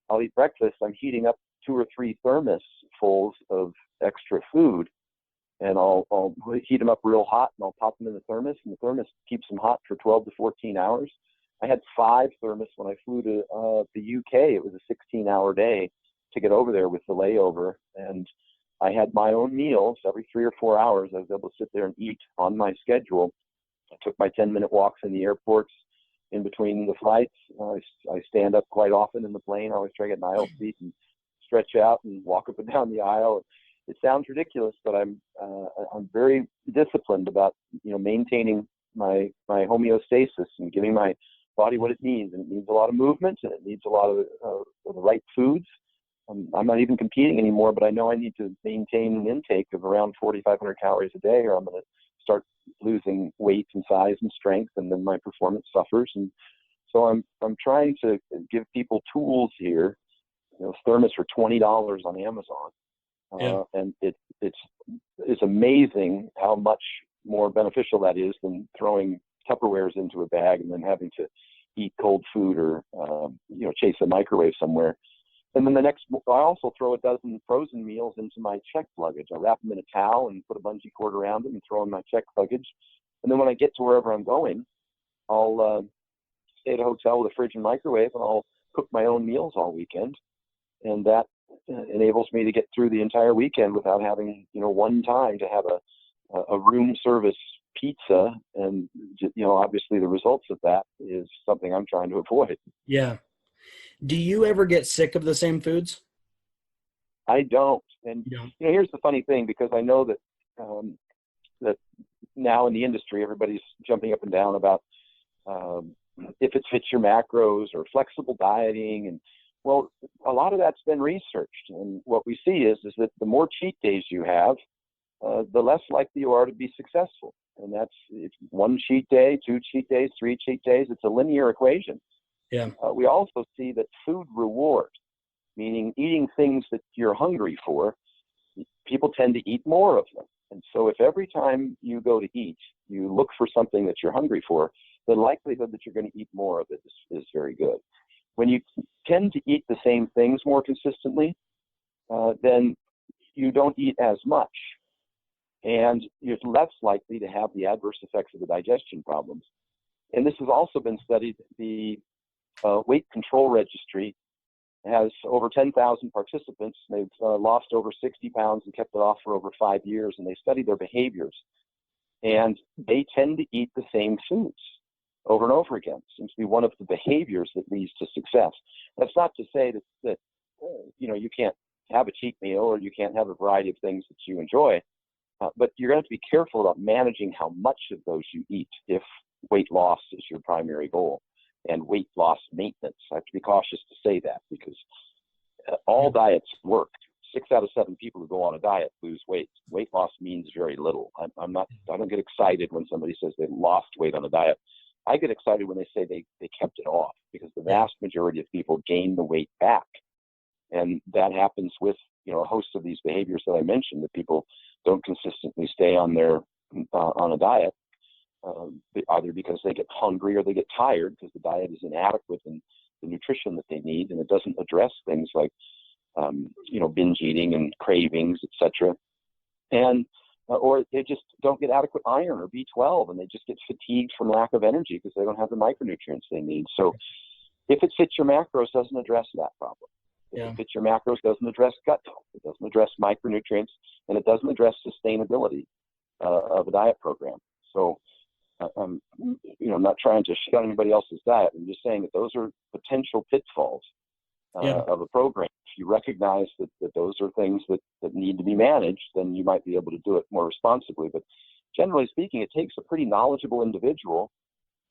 I'll eat breakfast. I'm heating up 2 or 3 thermos fulls of extra food, and I'll heat them up real hot, and I'll pop them in the thermos, and the thermos keeps them hot for 12 to 14 hours. I had 5 thermos when I flew to the UK. It was a 16-hour day to get over there with the layover, and I had my own meals every 3 or 4 hours. I was able to sit there and eat on my schedule. I took my 10-minute walks in the airports in between the flights. I stand up quite often in the plane. I always try to get an aisle seat and stretch out and walk up and down the aisle. It sounds ridiculous, but I'm very disciplined about maintaining my homeostasis and giving my body what it needs. And it needs a lot of movement, and it needs a lot of the right foods. I'm not even competing anymore, but I know I need to maintain an intake of around 4,500 calories a day, or I'm going to start losing weight and size and strength, and then my performance suffers. And so I'm trying to give people tools here. Thermos for $20 on Amazon, and it's amazing how much more beneficial that is than throwing Tupperwares into a bag and then having to eat cold food or chase a microwave somewhere. And then I also throw a dozen frozen meals into my checked luggage. I wrap them in a towel and put a bungee cord around them and throw in my checked luggage. And then when I get to wherever I'm going, I'll stay at a hotel with a fridge and microwave, and I'll cook my own meals all weekend. And that enables me to get through the entire weekend without having, one time to have a room service pizza. And, obviously the results of that is something I'm trying to avoid. Yeah. Do you ever get sick of the same foods? I don't. And, here's the funny thing, because I know that, that now in the industry, everybody's jumping up and down about if it fits your macros or flexible dieting. And well, a lot of that's been researched. And what we see is that the more cheat days you have, the less likely you are to be successful. And that's 1 cheat day, 2 cheat days, 3 cheat days. It's a linear equation. Yeah. We also see that food reward, meaning eating things that you're hungry for, people tend to eat more of them. And so if every time you go to eat, you look for something that you're hungry for, the likelihood that you're going to eat more of it is very good. When you tend to eat the same things more consistently, then you don't eat as much. And you're less likely to have the adverse effects of the digestion problems. And this has also been studied. The Weight Control Registry has over 10,000 participants. They've lost over 60 pounds and kept it off for over 5 years, and they study their behaviors. And they tend to eat the same foods over and over again. It seems to be one of the behaviors that leads to success. That's not to say that you can't have a cheat meal or you can't have a variety of things that you enjoy, but you're going to have to be careful about managing how much of those you eat if weight loss is your primary goal. And weight loss maintenance. I have to be cautious to say that, because all diets work. 6 out of 7 people who go on a diet lose weight. Weight loss means very little. I don't get excited when somebody says they lost weight on a diet. I get excited when they say they kept it off, because the vast majority of people gain the weight back. And that happens with, a host of these behaviors that I mentioned, that people don't consistently stay on on a diet. Either because they get hungry or they get tired because the diet is inadequate in the nutrition that they need, and it doesn't address things like, binge eating and cravings, etc. And or they just don't get adequate iron or B12, and they just get fatigued from lack of energy because they don't have the micronutrients they need. So, if it fits your macros, doesn't address that problem. If it fits your macros, doesn't address gut health, it doesn't address micronutrients, and it doesn't address sustainability of a diet program. So. I'm not trying to shut anybody else's diet. I'm just saying that those are potential pitfalls of a program. If you recognize that those are things that need to be managed, then you might be able to do it more responsibly. But generally speaking, it takes a pretty knowledgeable individual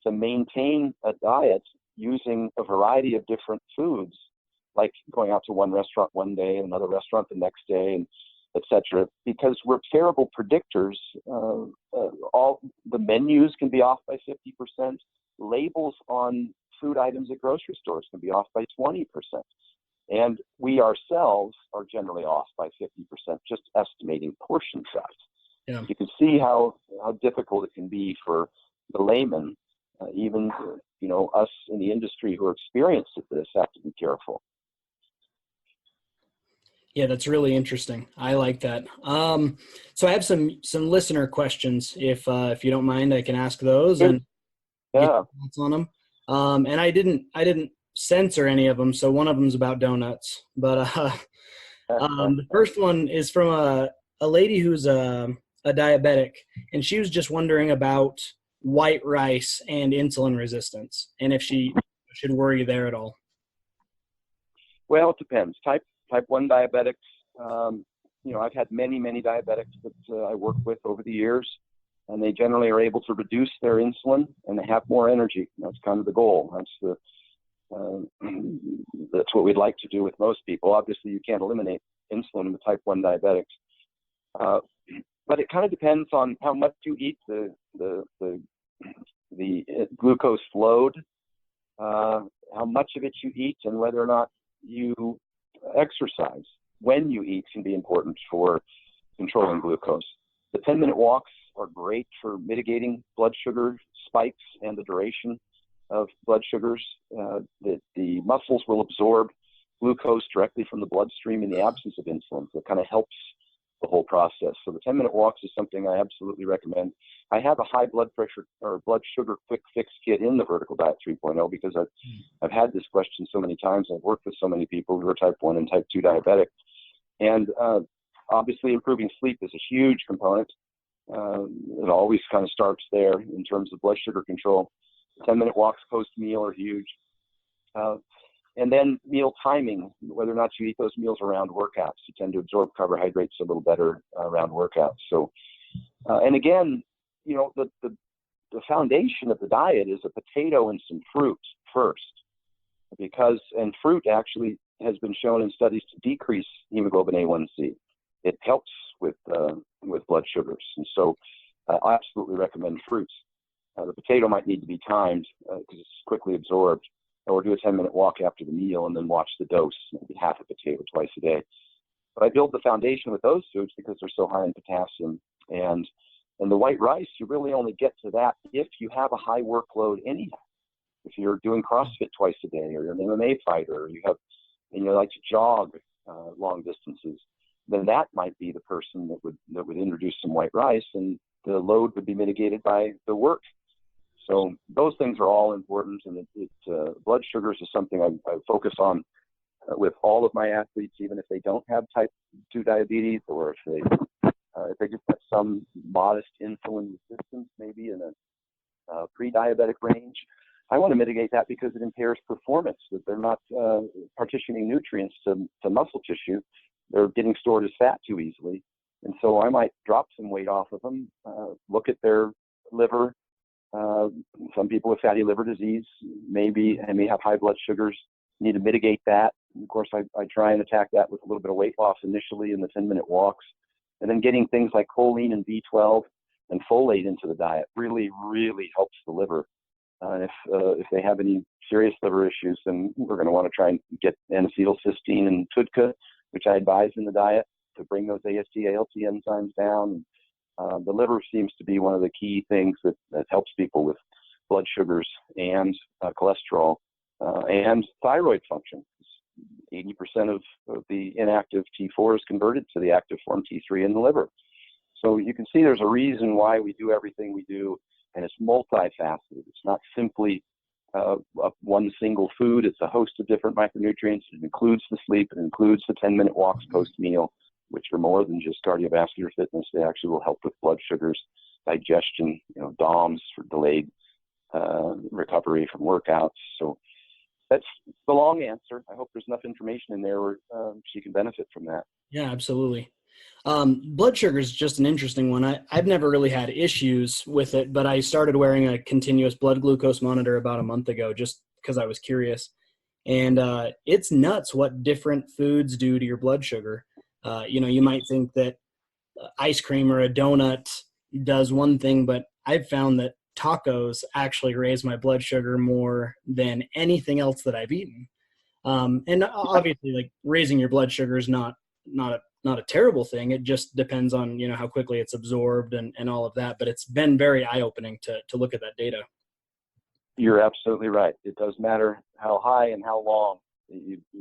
to maintain a diet using a variety of different foods, like going out to one restaurant one day and another restaurant the next day, and etc. Because we're terrible predictors. All the menus can be off by 50%. Labels on food items at grocery stores can be off by 20%. And we ourselves are generally off by 50%, just estimating portion size. Yeah. You can see how difficult it can be for the layman, even us in the industry who are experienced at this have to be careful. Yeah, that's really interesting. I like that. So I have some listener questions. If you don't mind, I can ask those and get your thoughts on them. And I didn't censor any of them, so one of them's about donuts. But the first one is from a lady who's a diabetic, and she was just wondering about white rice and insulin resistance, and if she should worry there at all. Well, it depends. Type 1 diabetics, I've had many diabetics that I work with over the years, and they generally are able to reduce their insulin and they have more energy. That's kind of the goal. That's what we'd like to do with most people. Obviously, you can't eliminate insulin with type 1 diabetics, but it kind of depends on how much you eat, the glucose load, how much of it you eat, and whether or not you exercise. When you eat can be important for controlling glucose. The 10-minute walks are great for mitigating blood sugar spikes and the duration of blood sugars. The muscles will absorb glucose directly from the bloodstream in the absence of insulin. So it kind of helps the whole process. So the 10-minute walks is something I absolutely recommend. I have a high blood pressure or blood sugar quick fix kit in the Vertical Diet 3.0 because I've had this question so many times. I've worked with so many people who are type 1 and type 2 diabetic. And obviously improving sleep is a huge component. It always kind of starts there in terms of blood sugar control. 10-minute walks post-meal are huge. And then meal timing, whether or not you eat those meals around workouts. You tend to absorb carbohydrates a little better around workouts. So, and again, the foundation of the diet is a potato and some fruit first, and fruit actually has been shown in studies to decrease hemoglobin A1C. It helps with blood sugars, and so I absolutely recommend fruits. The potato might need to be timed because it's quickly absorbed, or do a 10-minute walk after the meal and then watch the dose, maybe half a potato twice a day. But I build the foundation with those foods because they're so high in potassium. And the white rice, you really only get to that if you have a high workload anyhow. If you're doing CrossFit twice a day, or you're an MMA fighter, or you like to jog long distances, then that might be the person that would introduce some white rice, and the load would be mitigated by the work. So those things are all important, and blood sugars is something I focus on with all of my athletes, even if they don't have type 2 diabetes, or if they just have some modest insulin resistance, maybe in a pre-diabetic range. I want to mitigate that because it impairs performance, that they're not partitioning nutrients to muscle tissue. They're getting stored as fat too easily. And so I might drop some weight off of them, look at their liver. Some people with fatty liver disease may have high blood sugars, need to mitigate that. And of course, I try and attack that with a little bit of weight loss initially in the 10-minute walks, and then getting things like choline and B12 and folate into the diet really, really helps the liver. If they have any serious liver issues, then we're going to want to try and get N-acetylcysteine and TUDCA, which I advise in the diet, to bring those AST, ALT enzymes down. The liver seems to be one of the key things that helps people with blood sugars and cholesterol and thyroid function. 80% of the inactive T4 is converted to the active form T3 in the liver. So you can see there's a reason why we do everything we do, and it's multifaceted. It's not simply one single food. It's a host of different micronutrients. It includes the sleep. It includes the 10-minute walks post-meal, which are more than just cardiovascular fitness. They actually will help with blood sugars, digestion, DOMS for delayed recovery from workouts. So that's the long answer. I hope there's enough information in there where she can benefit from that. Yeah, absolutely. Blood sugar is just an interesting one. I've never really had issues with it, but I started wearing a continuous blood glucose monitor about a month ago just because I was curious. And it's nuts what different foods do to your blood sugar. You might think that ice cream or a donut does one thing, but I've found that tacos actually raise my blood sugar more than anything else that I've eaten. And obviously, like, raising your blood sugar is not a terrible thing. It just depends on, how quickly it's absorbed and all of that. But it's been very eye-opening to look at that data. You're absolutely right. It does matter how high and how long.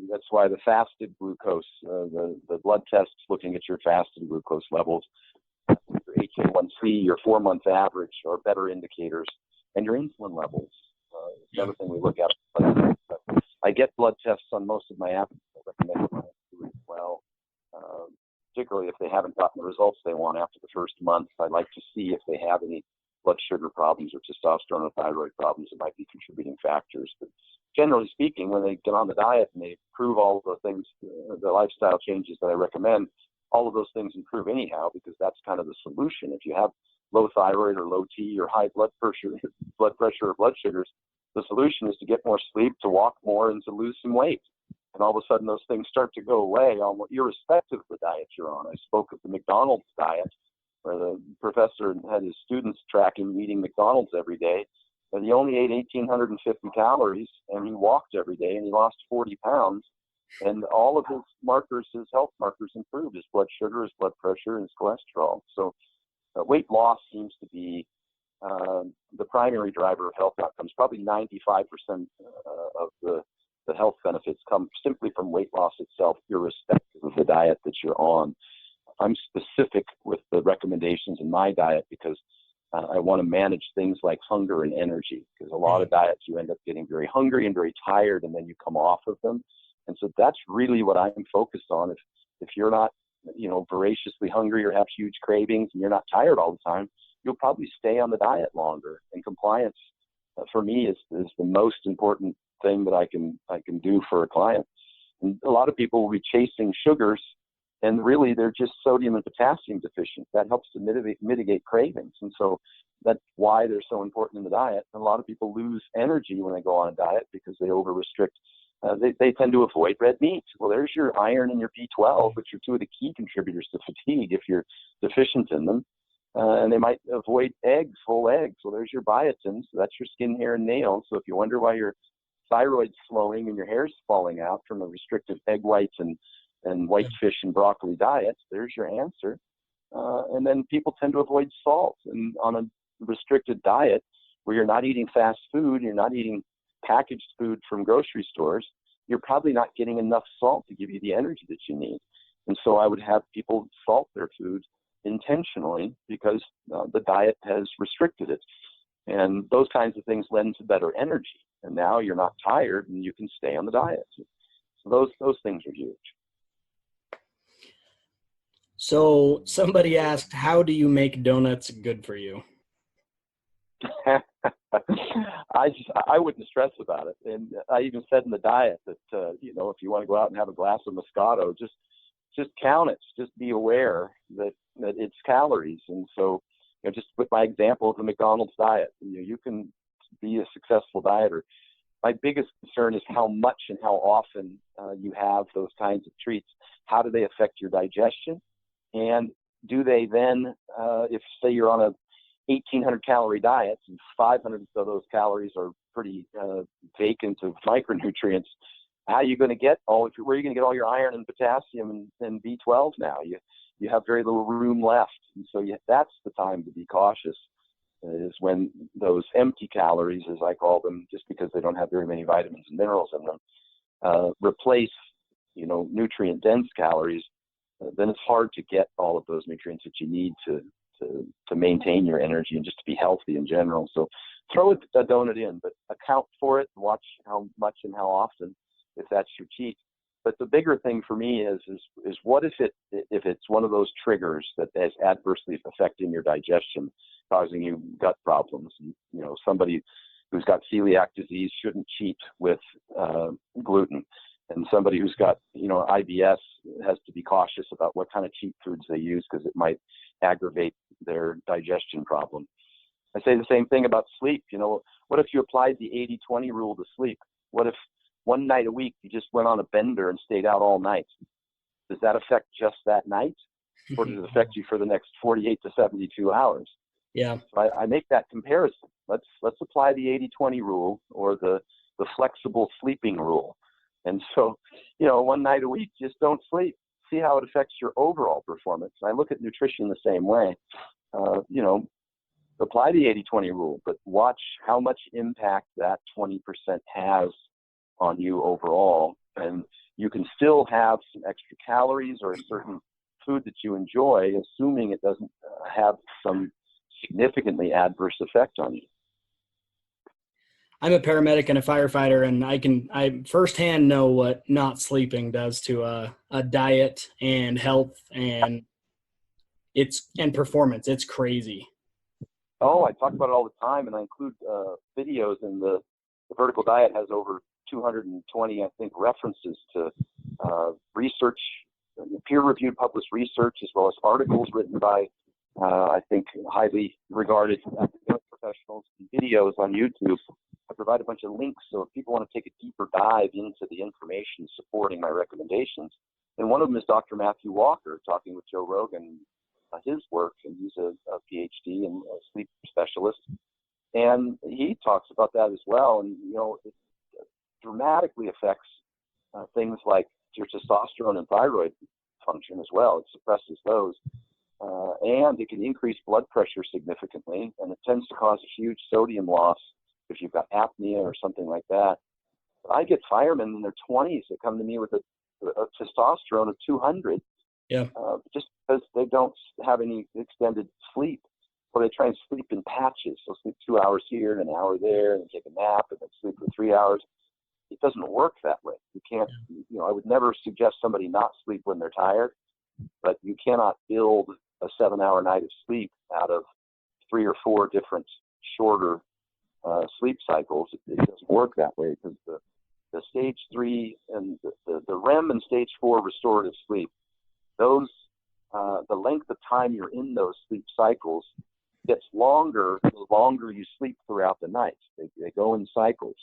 That's why the fasted glucose, the blood tests looking at your fasted glucose levels, your HA1C, your 4-month average are better indicators, and your insulin levels. Another thing we look at. I get blood tests on most of my athletes. I recommend clients do it as well, particularly if they haven't gotten the results they want after the first month. I like to see if they have any blood sugar problems or testosterone or thyroid problems that might be contributing factors. But generally speaking, when they get on the diet and they improve all of the things, the lifestyle changes that I recommend, all of those things improve anyhow, because that's kind of the solution. If you have low thyroid or low T or high blood pressure or blood sugars, the solution is to get more sleep, to walk more, and to lose some weight. And all of a sudden, those things start to go away, almost irrespective of the diet you're on. I spoke of the McDonald's diet, where the professor had his students track him eating McDonald's every day, and he only ate 1,850 calories, and he walked every day, and he lost 40 pounds. And all of his markers, his health markers, improved: his blood sugar, his blood pressure, and his cholesterol. So weight loss seems to be the primary driver of health outcomes. Probably 95% of the health benefits come simply from weight loss itself, irrespective of the diet that you're on. I'm specific with the recommendations in my diet because I want to manage things like hunger and energy, because a lot of diets you end up getting very hungry and very tired, and then you come off of them. And so that's really what I'm focused on. If you're not, voraciously hungry or have huge cravings and you're not tired all the time, you'll probably stay on the diet longer. And compliance for me is the most important thing that I can do for a client. And a lot of people will be chasing sugars, and really they're just sodium and potassium deficient. That helps to mitigate cravings. And so that's why they're so important in the diet. And a lot of people lose energy when they go on a diet because they over restrict. They tend to avoid red meat. Well, there's your iron and your B12, which are two of the key contributors to fatigue if you're deficient in them. And they might avoid eggs, whole eggs. Well, there's your biotin. So that's your skin, hair, and nails. So if you wonder why your thyroid's slowing and your hair's falling out from a restrictive egg whites and white fish and broccoli diets, there's your answer. And then people tend to avoid salt. And on a restricted diet where you're not eating fast food, you're not eating packaged food from grocery stores, you're probably not getting enough salt to give you the energy that you need. And so I would have people salt their food intentionally because the diet has restricted it. And those kinds of things lend to better energy. And now you're not tired and you can stay on the diet. So those things are huge. So somebody asked, how do you make donuts good for you? I wouldn't stress about it. And I even said in the diet that, if you want to go out and have a glass of Moscato, just count it. Just be aware that it's calories. And so, just with my example of the McDonald's diet, you can be a successful dieter. My biggest concern is how much and how often you have those kinds of treats. How do they affect your digestion? And do they then, if say you're on a 1,800 calorie diet and 500 of those calories are pretty vacant of micronutrients, how are you going to get where are you going to get all your iron and potassium and B12 now? You have very little room left. And so that's the time to be cautious, is when those empty calories, as I call them, just because they don't have very many vitamins and minerals in them, replace, nutrient dense calories. Then it's hard to get all of those nutrients that you need to maintain your energy and just to be healthy in general. So throw a donut in, but account for it, watch how much and how often, if that's your cheat. But the bigger thing for me is what if it's one of those triggers that is adversely affecting your digestion, causing you gut problems? Somebody who's got celiac disease shouldn't cheat with gluten. And somebody who's got, IBS has to be cautious about what kind of cheat foods they use because it might aggravate their digestion problem. I say the same thing about sleep. What if you applied the 80-20 rule to sleep? What if one night a week you just went on a bender and stayed out all night? Does that affect just that night? Or does it affect you for the next 48 to 72 hours? Yeah. So I make that comparison. Let's apply the 80-20 rule, or the flexible sleeping rule. And so, one night a week, just don't sleep. See how it affects your overall performance. I look at nutrition the same way. Apply the 80-20 rule, but watch how much impact that 20% has on you overall. And you can still have some extra calories or a certain food that you enjoy, assuming it doesn't have some significantly adverse effect on you. I'm a paramedic and a firefighter, and I firsthand know what not sleeping does to a diet and health and performance. It's crazy. Oh, I talk about it all the time, and I include videos, and the vertical diet has over 220, I think, references to research, peer-reviewed published research, as well as articles written by, I think, highly regarded academic professionals, and videos on YouTube. I provide a bunch of links, so if people want to take a deeper dive into the information supporting my recommendations. And one of them is Dr. Matthew Walker, talking with Joe Rogan, his work, and he's a PhD and a sleep specialist. And he talks about that as well. And, it dramatically affects things like your testosterone and thyroid function as well. It suppresses those. And it can increase blood pressure significantly, and it tends to cause a huge sodium loss if you've got apnea or something like that. I get firemen in their 20s that come to me with a testosterone of 200, just because they don't have any extended sleep, or they try and sleep in patches. So sleep 2 hours here and an hour there, and take a nap, and then sleep for 3 hours. It doesn't work that way. You can't, I would never suggest somebody not sleep when they're tired, but you cannot build a 7-hour night of sleep out of 3 or 4 different shorter sleep cycles. It doesn't work that way, because the stage 3 and the REM and stage 4 restorative sleep, those the length of time you're in those sleep cycles gets longer the longer you sleep throughout the night. They go in cycles.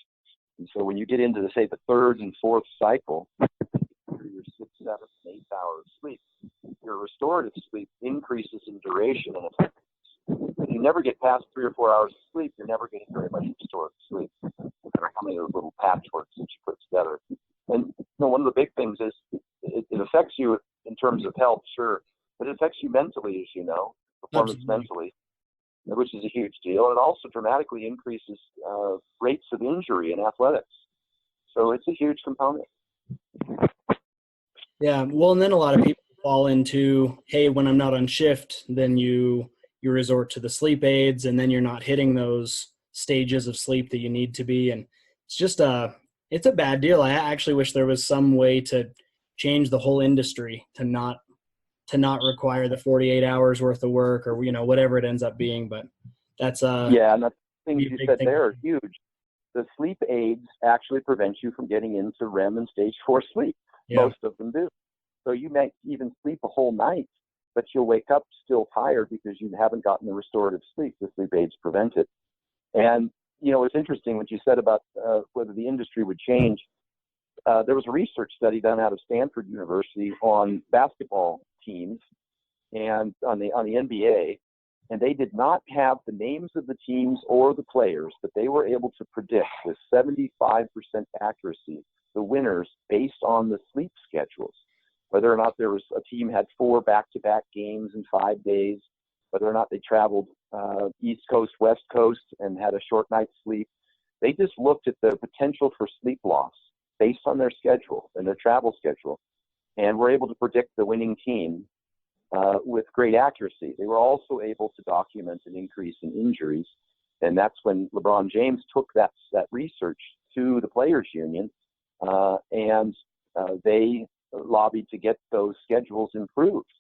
And so when you get into, say, the 3rd and 4th cycle, your 6, 7, 8 hours of sleep, your restorative sleep increases in duration and effect. If you never get past 3 or 4 hours of sleep, you're never getting very much restorative sleep, no matter how many of those little patchworks that you put together. And one of the big things is it affects you in terms of health, sure, but it affects you mentally, as you know, performance mentally, which is a huge deal. And it also dramatically increases rates of injury in athletics. So it's a huge component. Yeah, well, and then a lot of people fall into, hey, when I'm not on shift, then you resort to the sleep aids, and then you're not hitting those stages of sleep that you need to be. And it's just it's a bad deal. I actually wish there was some way to change the whole industry to not require the 48 hours worth of work, or whatever it ends up being. But that's and the things you said there are huge. The sleep aids actually prevent you from getting into REM and stage 4 sleep. Yeah. Most of them do. So you may even sleep a whole night, but you'll wake up still tired because you haven't gotten the restorative sleep. The sleep aids prevent it. And, it's interesting what you said about whether the industry would change. There was a research study done out of Stanford University on basketball teams and on the NBA, and they did not have the names of the teams or the players, but they were able to predict with 75% accuracy the winners based on the sleep schedules. Whether or not there was a team had 4 back-to-back games in 5 days, whether or not they traveled East Coast, West Coast, and had a short night's sleep. They just looked at the potential for sleep loss based on their schedule and their travel schedule, and were able to predict the winning team with great accuracy. They were also able to document an increase in injuries, and that's when LeBron James took that research to the Players Union, and they lobbied to get those schedules improved.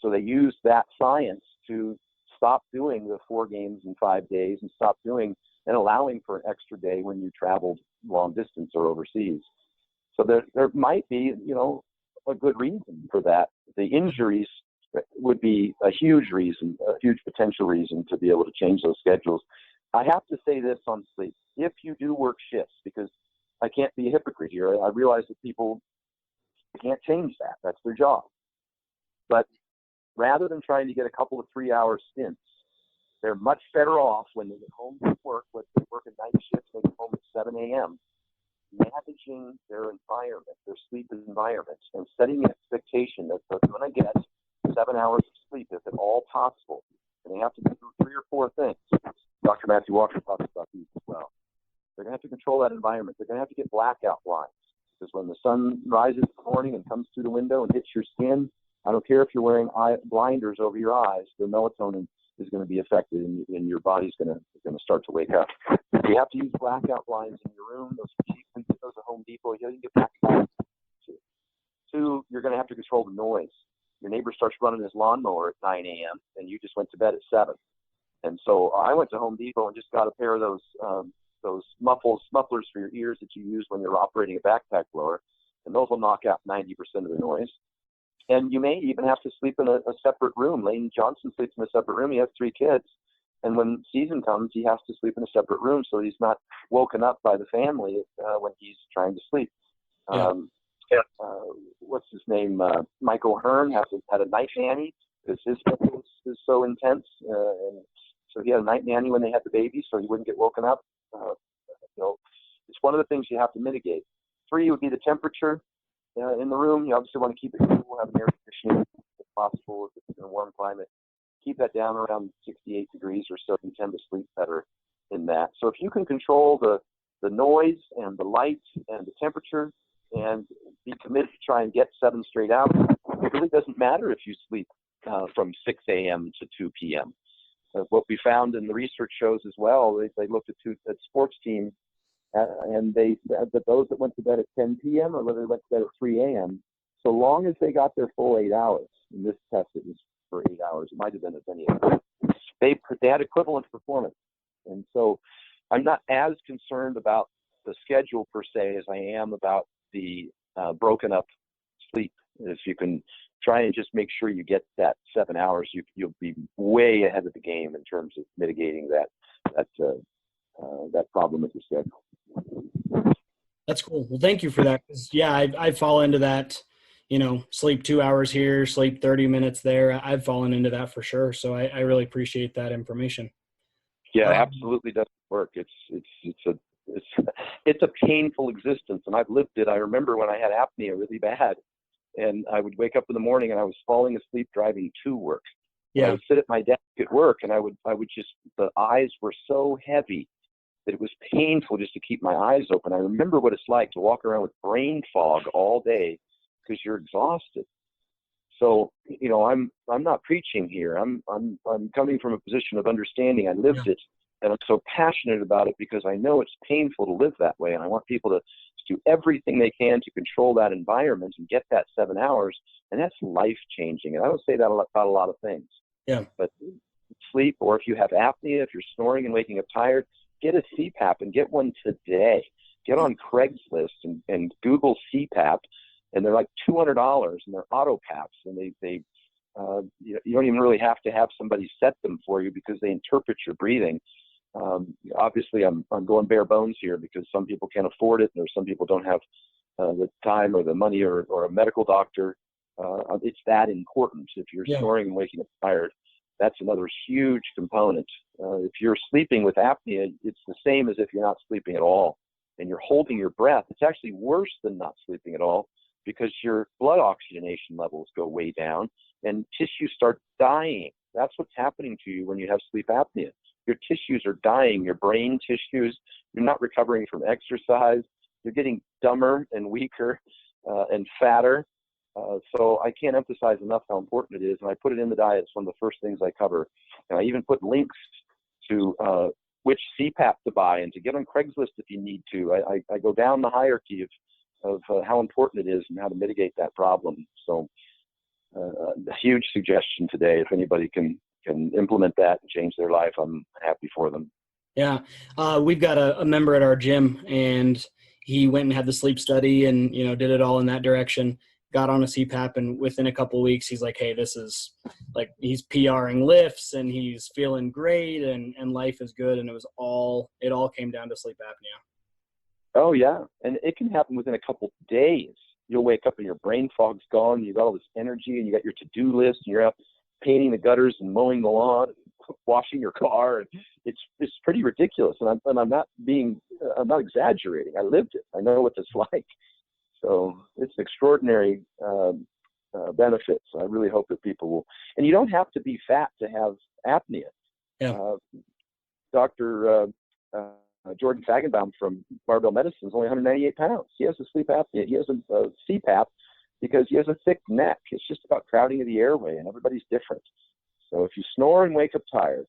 So they used that science to stop doing the 4 games in 5 days and stop doing and allowing for an extra day when you traveled long distance or overseas. So there might be, a good reason for that. The injuries would be a huge reason, a huge potential reason to be able to change those schedules. I have to say this on sleep. If you do work shifts, because I can't be a hypocrite here, I realize that people can't change that. That's their job. But rather than trying to get a couple of 3-hour stints they're much better off when they get home from work, let's say working night shifts, they get home at 7 a.m., managing their environment, their sleep environment, and setting an expectation that they're going to get 7 hours of sleep, if at all possible. And they have to do 3 or 4 things. Dr. Matthew Walker talks about these as well. They're going to have to control that environment. They're going to have to get blackout blinds, because when the sun rises in the morning and comes through the window and hits your skin, I don't care if you're wearing blinders over your eyes, the melatonin is going to be affected, and your body's going to start to wake up. You have to use blackout blinds in your room. Those are cheap. We get those at Home Depot. You can get blackout. 2, you're going to have to control the noise. Your neighbor starts running his lawnmower at 9 a.m. and you just went to bed at 7. And so I went to Home Depot and just got a pair of those mufflers for your ears that you use when you're operating a backpack blower, and those will knock out 90% of the noise. And you may even have to sleep in a separate room. Lane Johnson sleeps in a separate room. He has 3 kids. And when season comes, he has to sleep in a separate room so he's not woken up by the family when he's trying to sleep. Yeah. What's his name? Michael Hearn had a night nanny because his schedule is so intense. And so he had a night nanny when they had the baby so he wouldn't get woken up. It's one of the things you have to mitigate. 3 would be the temperature in the room. You obviously want to keep it cool, have an air conditioning if possible, if it's in a warm climate. Keep that down around 68 degrees or so. You tend to sleep better in that. So if you can control the noise and the light and the temperature and be committed to try and get 7 straight hours, it really doesn't matter if you sleep from 6 a.m. to 2 p.m. What we found in the research shows as well, they looked at sports teams, and they said that those that went to bed at 10 p.m. or whether they went to bed at 3 a.m., so long as they got their full 8 hours, in this test it was for 8 hours, it might have been as many as they had equivalent performance. And so I'm not as concerned about the schedule per se as I am about the broken up sleep. If you can try and just make sure you get that 7 hours, you'll be way ahead of the game in terms of mitigating that problem with your schedule. That's cool. Well, thank you for that. 'Cause, yeah, I fall into that, sleep 2 hours here, sleep 30 minutes there. I've fallen into that for sure. So I really appreciate that information. Yeah, absolutely doesn't work. It's a painful existence, and I've lived it. I remember when I had apnea really bad, and I would wake up in the morning and I was falling asleep driving to work. Yeah. I would sit at my desk at work, and I would just, the eyes were so heavy that it was painful just to keep my eyes open. I remember what it's like to walk around with brain fog all day because you're exhausted. So, I'm not preaching here. I'm coming from a position of understanding. I lived it, and I'm so passionate about it because I know it's painful to live that way, and I want people to do everything they can to control that environment and get that 7 hours, and that's life-changing. And I don't say that about a lot of things. Yeah. But sleep, or if you have apnea, if you're snoring and waking up tired, get a CPAP and get one today. Get on Craigslist and Google CPAP, and they're like $200, and they're auto PAPs, and they you don't even really have to have somebody set them for you because they interpret your breathing. Obviously, I'm going bare bones here because some people can't afford it, or some people don't have the time or the money or a medical doctor. It's that important. If you're snoring and waking up tired, that's another huge component. If you're sleeping with apnea, it's the same as if you're not sleeping at all, and you're holding your breath. It's actually worse than not sleeping at all because your blood oxygenation levels go way down and tissues start dying. That's what's happening to you when you have sleep apnea. Your tissues are dying, your brain tissues. You're not recovering from exercise. You're getting dumber and weaker and fatter. So I can't emphasize enough how important it is. And I put it in the diet. It's one of the first things I cover. And I even put links to which CPAP to buy and to get on Craigslist if you need to. I go down the hierarchy of how important it is and how to mitigate that problem. So a huge suggestion today. If anybody can implement that and change their life, I'm happy for them. Yeah. We've got a member at our gym, and he went and had the sleep study and, did it all in that direction, got on a CPAP, and within a couple of weeks, he's like, hey, this is like, he's PRing lifts and he's feeling great and life is good. And it all came down to sleep apnea. Oh yeah. And it can happen within a couple of days. You'll wake up and your brain fog's gone. You got all this energy and you got your to-do list and you're out painting the gutters and mowing the lawn, washing your car. And it's pretty ridiculous. And I'm not exaggerating. I lived it. I know what it's like. So it's extraordinary benefits. I really hope that people will. And you don't have to be fat to have apnea. Yeah. Dr. Jordan Fagenbaum from Barbell Medicine is only 198 pounds. He has a sleep apnea. He has a CPAP because he has a thick neck. It's just about crowding of the airway, and everybody's different. So if you snore and wake up tired,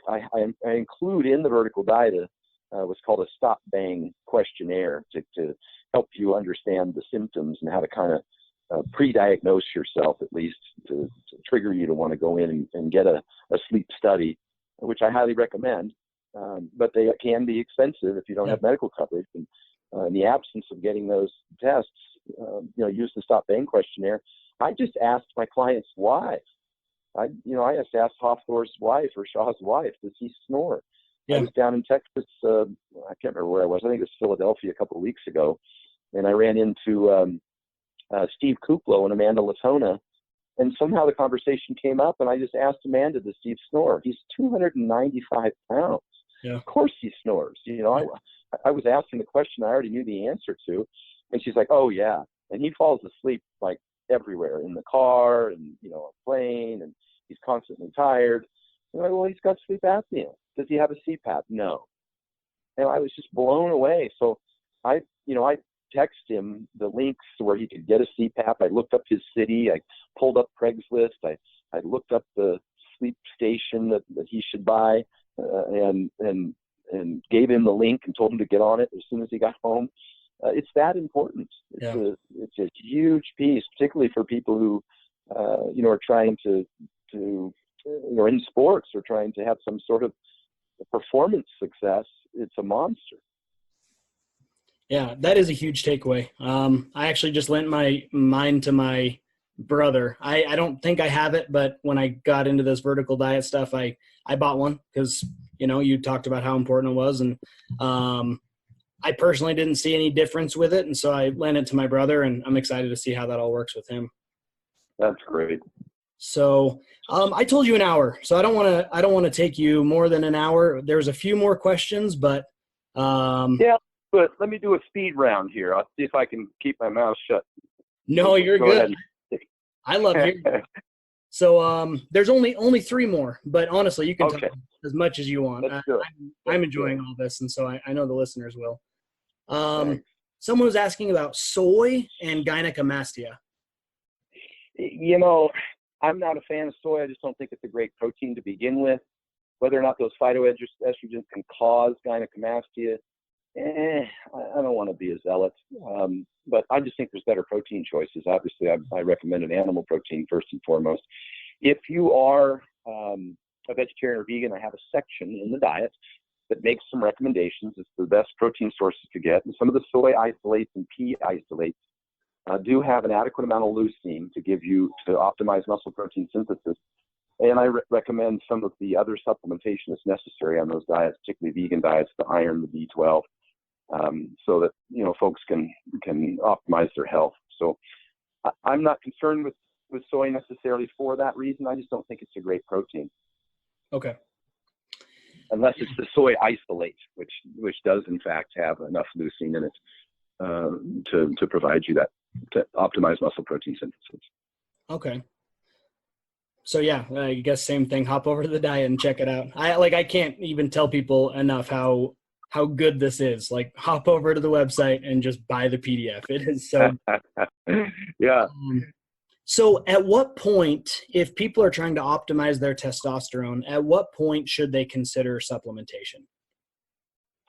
I include in the vertical diet what's called a stop bang questionnaire to help you understand the symptoms and how to kind of pre-diagnose yourself, at least to trigger you to want to go in and get a sleep study, which I highly recommend. But they can be expensive if you don't have medical coverage. And in the absence of getting those tests, use the stop bang questionnaire. I just asked my client's wife. I just asked Hofthor's wife or Shaw's wife, does he snore? Yeah. I was down in Texas. I can't remember where I was. I think it was Philadelphia a couple of weeks ago. And I ran into Steve Kuplo and Amanda Latona. And somehow the conversation came up, and I just asked Amanda, does Steve snore? He's 295 pounds. Yeah. Of course he snores. I was asking the question I already knew the answer to. And she's like, oh, yeah. And he falls asleep like everywhere, in the car and, a plane, and he's constantly tired. And I'm like, well, he's got sleep apnea. Does he have a CPAP? No. And I was just blown away. So I text him the links where he could get a CPAP. I looked up his city. I pulled up Craigslist. I looked up the sleep station that he should buy, and gave him the link and told him to get on it as soon as he got home. It's that important. It's a huge piece, particularly for people who, are trying to in sports or trying to have some sort of performance success. It's a monster. Yeah, that is a huge takeaway. I actually just lent mine to my brother. I don't think I have it, but when I got into this vertical diet stuff, I bought one because, you talked about how important it was. And I personally didn't see any difference with it. And so I lent it to my brother, and I'm excited to see how that all works with him. That's great. So I told you an hour, so I don't want to take you more than an hour. There's a few more questions, but yeah. But let me do a speed round here. I'll see if I can keep my mouth shut. No, you're good. I love hearing it. So there's only three more, but honestly, you can talk as much as you want. I'm enjoying all this, and so I know the listeners will. Someone was asking about soy and gynecomastia. I'm not a fan of soy. I just don't think it's a great protein to begin with. Whether or not those phytoestrogens can cause gynecomastia, I don't want to be a zealot. But I just think there's better protein choices. Obviously, I recommend an animal protein first and foremost. If you are a vegetarian or vegan, I have a section in the diet that makes some recommendations. It's the best protein sources to get. And some of the soy isolates and pea isolates do have an adequate amount of leucine to optimize muscle protein synthesis. And I recommend some of the other supplementation that's necessary on those diets, particularly vegan diets, the iron, the B12, so that folks can optimize their health. So I'm not concerned with soy necessarily for that reason. I just don't think it's a great protein. Okay. Unless it's the soy isolate, which does in fact have enough leucine in it to provide you that, to optimize muscle protein synthesis. Okay. So yeah, I guess same thing. Hop over to the diet and check it out. I can't even tell people enough how good this is. Like, hop over to the website and just buy the PDF. It is so. Yeah. So at what point, if people are trying to optimize their testosterone, at what point should they consider supplementation?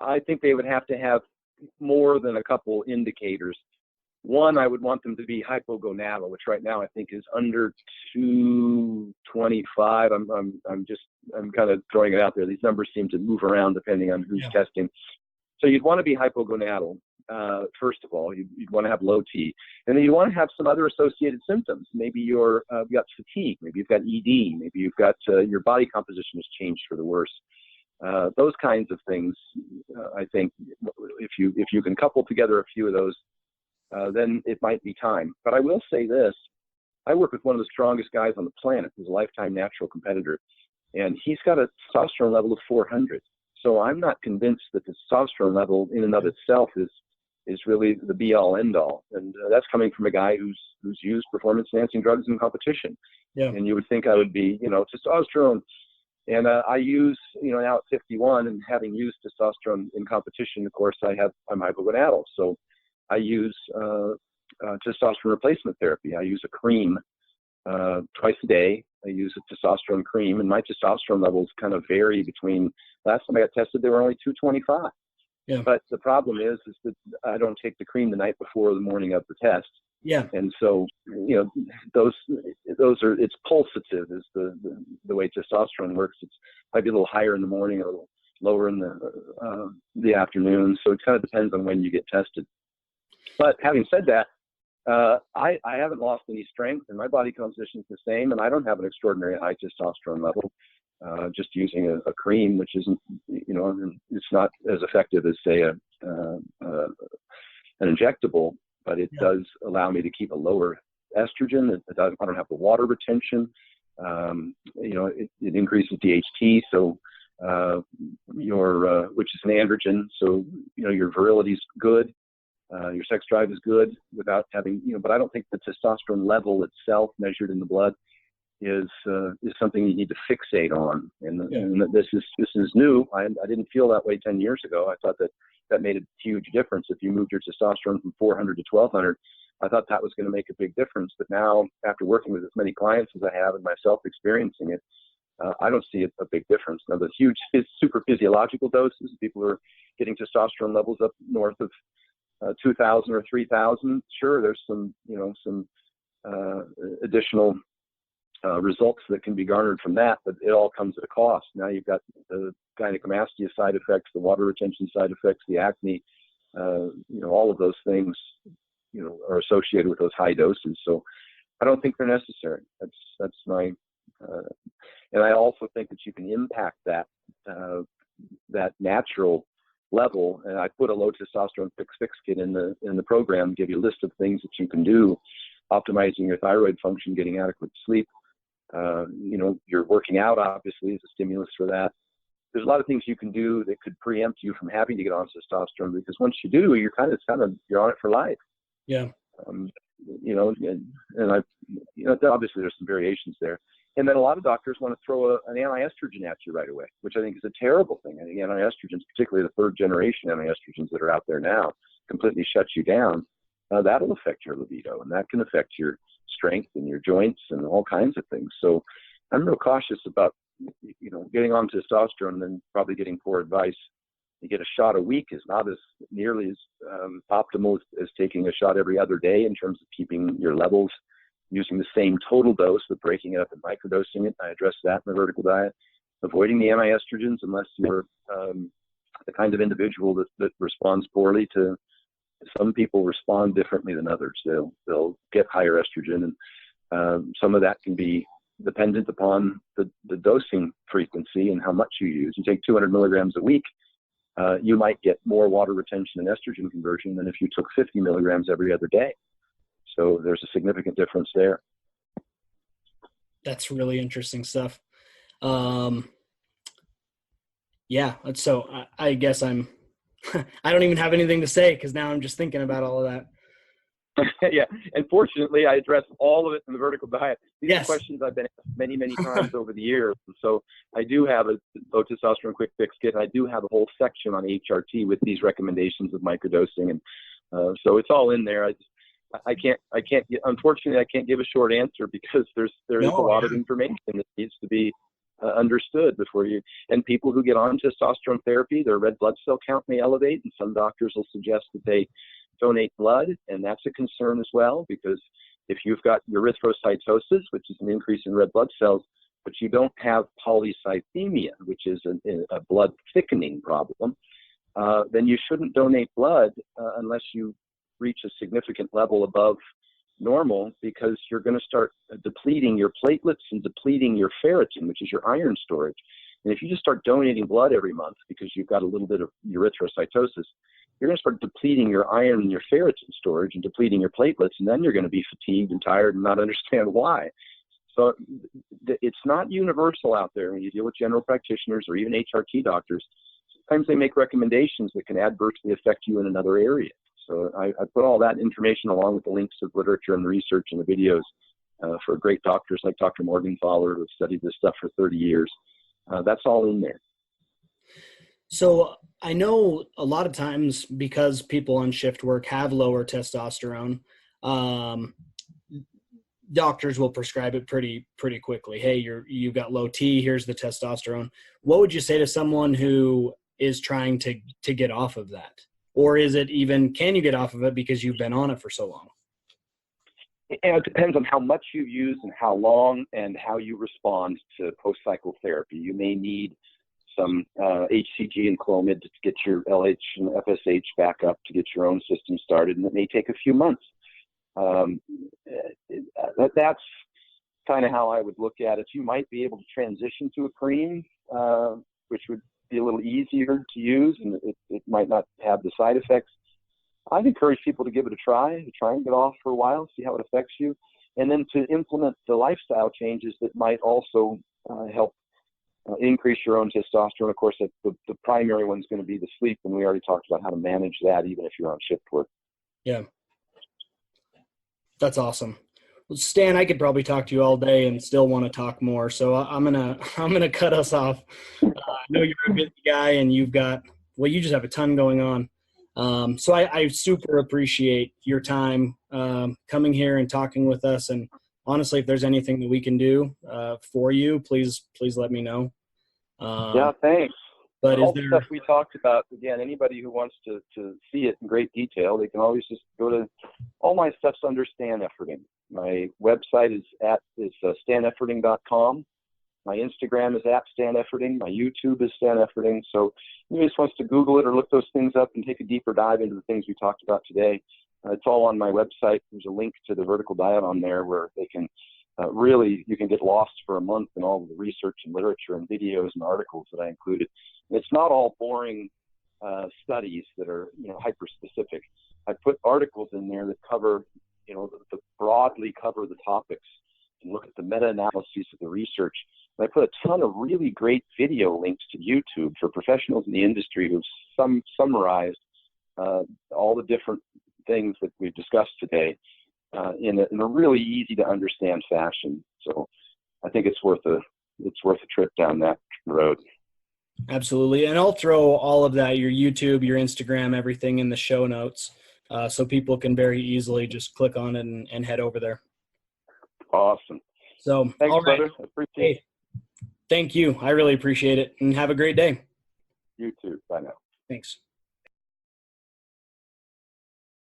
I think they would have to have more than a couple indicators. One, I would want them to be hypogonadal, which right now I think is under 225. I'm kind of throwing it out there. These numbers seem to move around depending on who's testing. So you'd want to be hypogonadal. First of all, you'd want to have low T, and then you want to have some other associated symptoms. Maybe you've got fatigue. Maybe you've got ED. Maybe you've got your body composition has changed for the worse. Those kinds of things. I think if you can couple together a few of those, then it might be time. But I will say this: I work with one of the strongest guys on the planet, who's a lifetime natural competitor, and he's got a testosterone level of 400. So I'm not convinced that the testosterone level in and of itself is really the be all end all. And that's coming from a guy who's used performance enhancing drugs in competition. Yeah. And you would think I would be, testosterone. And I use, now at 51 and having used testosterone in competition, of course, I'm hypogonadal. So I use testosterone replacement therapy. I use a cream twice a day. I use a testosterone cream, and my testosterone levels kind of vary between, last time I got tested, they were only 225. Yeah. But the problem is that I don't take the cream the night before or the morning of the test. Yeah. And so, those are, it's pulsative is the way testosterone works. It's might be a little higher in the morning or a little lower in the afternoon. So it kind of depends on when you get tested. But having said that, I haven't lost any strength, and my body composition is the same, and I don't have an extraordinary high testosterone level. Just using a cream, which isn't, it's not as effective as, say, an injectable, but it does allow me to keep a lower estrogen. I don't have the water retention. It increases DHT, so which is an androgen, so your virility is good. Your sex drive is good without having, but I don't think the testosterone level itself measured in the blood is something you need to fixate on. And this is new. I didn't feel that way 10 years ago. I thought that made a huge difference. If you moved your testosterone from 400 to 1200, I thought that was going to make a big difference. But now, after working with as many clients as I have and myself experiencing it, I don't see a big difference. Now, the huge super physiological doses, people are getting testosterone levels up north of 2,000 or 3,000. Sure, there's some additional results that can be garnered from that, but it all comes at a cost. Now you've got the gynecomastia side effects, the water retention side effects, the acne, all of those things, are associated with those high doses. So I don't think they're necessary. That's my, and I also think that you can impact that natural level. And I put a low testosterone fix kit in the program, give you a list of things that you can do, optimizing your thyroid function, getting adequate sleep. You're working out obviously is a stimulus for that. There's a lot of things you can do that could preempt you from having to get on testosterone, because once you do, you're you're on it for life. Yeah. Obviously there's some variations there. And then a lot of doctors want to throw an anti-estrogen at you right away, which I think is a terrible thing. I think anti-estrogens, particularly the third generation anti-estrogens that are out there now, completely shut you down. That'll affect your libido, and that can affect your strength and your joints and all kinds of things. So I'm real cautious about, getting on testosterone and then probably getting poor advice. You get a shot a week is not as nearly as optimal as taking a shot every other day in terms of keeping your levels, using the same total dose but breaking it up and microdosing it. I address that in the vertical diet. Avoiding the anti-estrogens unless you're the kind of individual that responds poorly to. Some people respond differently than others. They'll get higher estrogen, and some of that can be dependent upon the dosing frequency and how much you use. You take 200 milligrams a week, you might get more water retention and estrogen conversion than if you took 50 milligrams every other day. So there's a significant difference there. That's really interesting stuff. Yeah. So I guess I don't even have anything to say, because now I'm just thinking about all of that. Yeah. And fortunately, I address all of it in the vertical diet. These are Yes. questions I've been asked many, many times over the years. And so I do have a low testosterone quick fix kit. And I do have a whole section on HRT with these recommendations of microdosing. And so it's all in there. Unfortunately, I can't give a short answer, because there is a lot of information that needs to be understood before you. And people who get on testosterone therapy, their red blood cell count may elevate, and some doctors will suggest that they donate blood, and that's a concern as well, because if you've got erythrocytosis, which is an increase in red blood cells, but you don't have polycythemia, which is a blood thickening problem, then you shouldn't donate blood unless you reach a significant level above normal, because you're going to start depleting your platelets and depleting your ferritin, which is your iron storage. And if you just start donating blood every month because you've got a little bit of erythrocytosis, you're going to start depleting your iron and your ferritin storage and depleting your platelets, and then you're going to be fatigued and tired and not understand why. So it's not universal out there. When you deal with general practitioners or even HRT doctors, sometimes they make recommendations that can adversely affect you in another area. So I put all that information along with the links to the literature and the research and the videos for great doctors like Dr. Morgenthaler, who have studied this stuff for 30 years. That's all in there. So I know a lot of times because people on shift work have lower testosterone, doctors will prescribe it pretty quickly. Hey, you've got low T, here's the testosterone. What would you say to someone who is trying to get off of that? Or is it even, can you get off of it because you've been on it for so long? It depends on how much you use and how long and how you respond to post-cycle therapy. You may need some HCG and Clomid to get your LH and FSH back up to get your own system started, and it may take a few months. That's kind of how I would look at it. You might be able to transition to a cream, which would be a little easier to use, and it might not have the side effects. I'd encourage people to give it a try and get off for a while, see how it affects you, and then to implement the lifestyle changes that might also help increase your own testosterone. Of course, the primary one's going to be the sleep, and we already talked about how to manage that even if you're on shift work. Yeah. That's awesome. Well, Stan, I could probably talk to you all day and still want to talk more. So I'm gonna cut us off. I know you're a busy guy and you just have a ton going on. So I super appreciate your time coming here and talking with us. And honestly, if there's anything that we can do for you, please let me know. Yeah, thanks. But all the stuff we talked about, again, anybody who wants to see it in great detail, they can always just go to all my stuff's under Stan Efferding. My website is stanefferding.com. My Instagram is @StanEfferding. My YouTube is Stan Efferding. So anybody just wants to Google it or look those things up and take a deeper dive into the things we talked about today, it's all on my website. There's a link to the vertical diet on there where they can really, you can get lost for a month in all of the research and literature and videos and articles that I included. It's not all boring studies that are, hyper specific. I put articles in there that cover, that broadly cover the topics and look at the meta-analyses of the research. And I put a ton of really great video links to YouTube for professionals in the industry who've summarized all the different things that we've discussed today in a really easy to understand fashion. So I think it's worth a trip down that road. Absolutely. And I'll throw all of that, your YouTube, your Instagram, everything in the show notes, so people can very easily just click on it and head over there. Awesome. So, thanks, all right. brother. I appreciate it. Thank you. I really appreciate it. And have a great day. You too. Bye now. Thanks.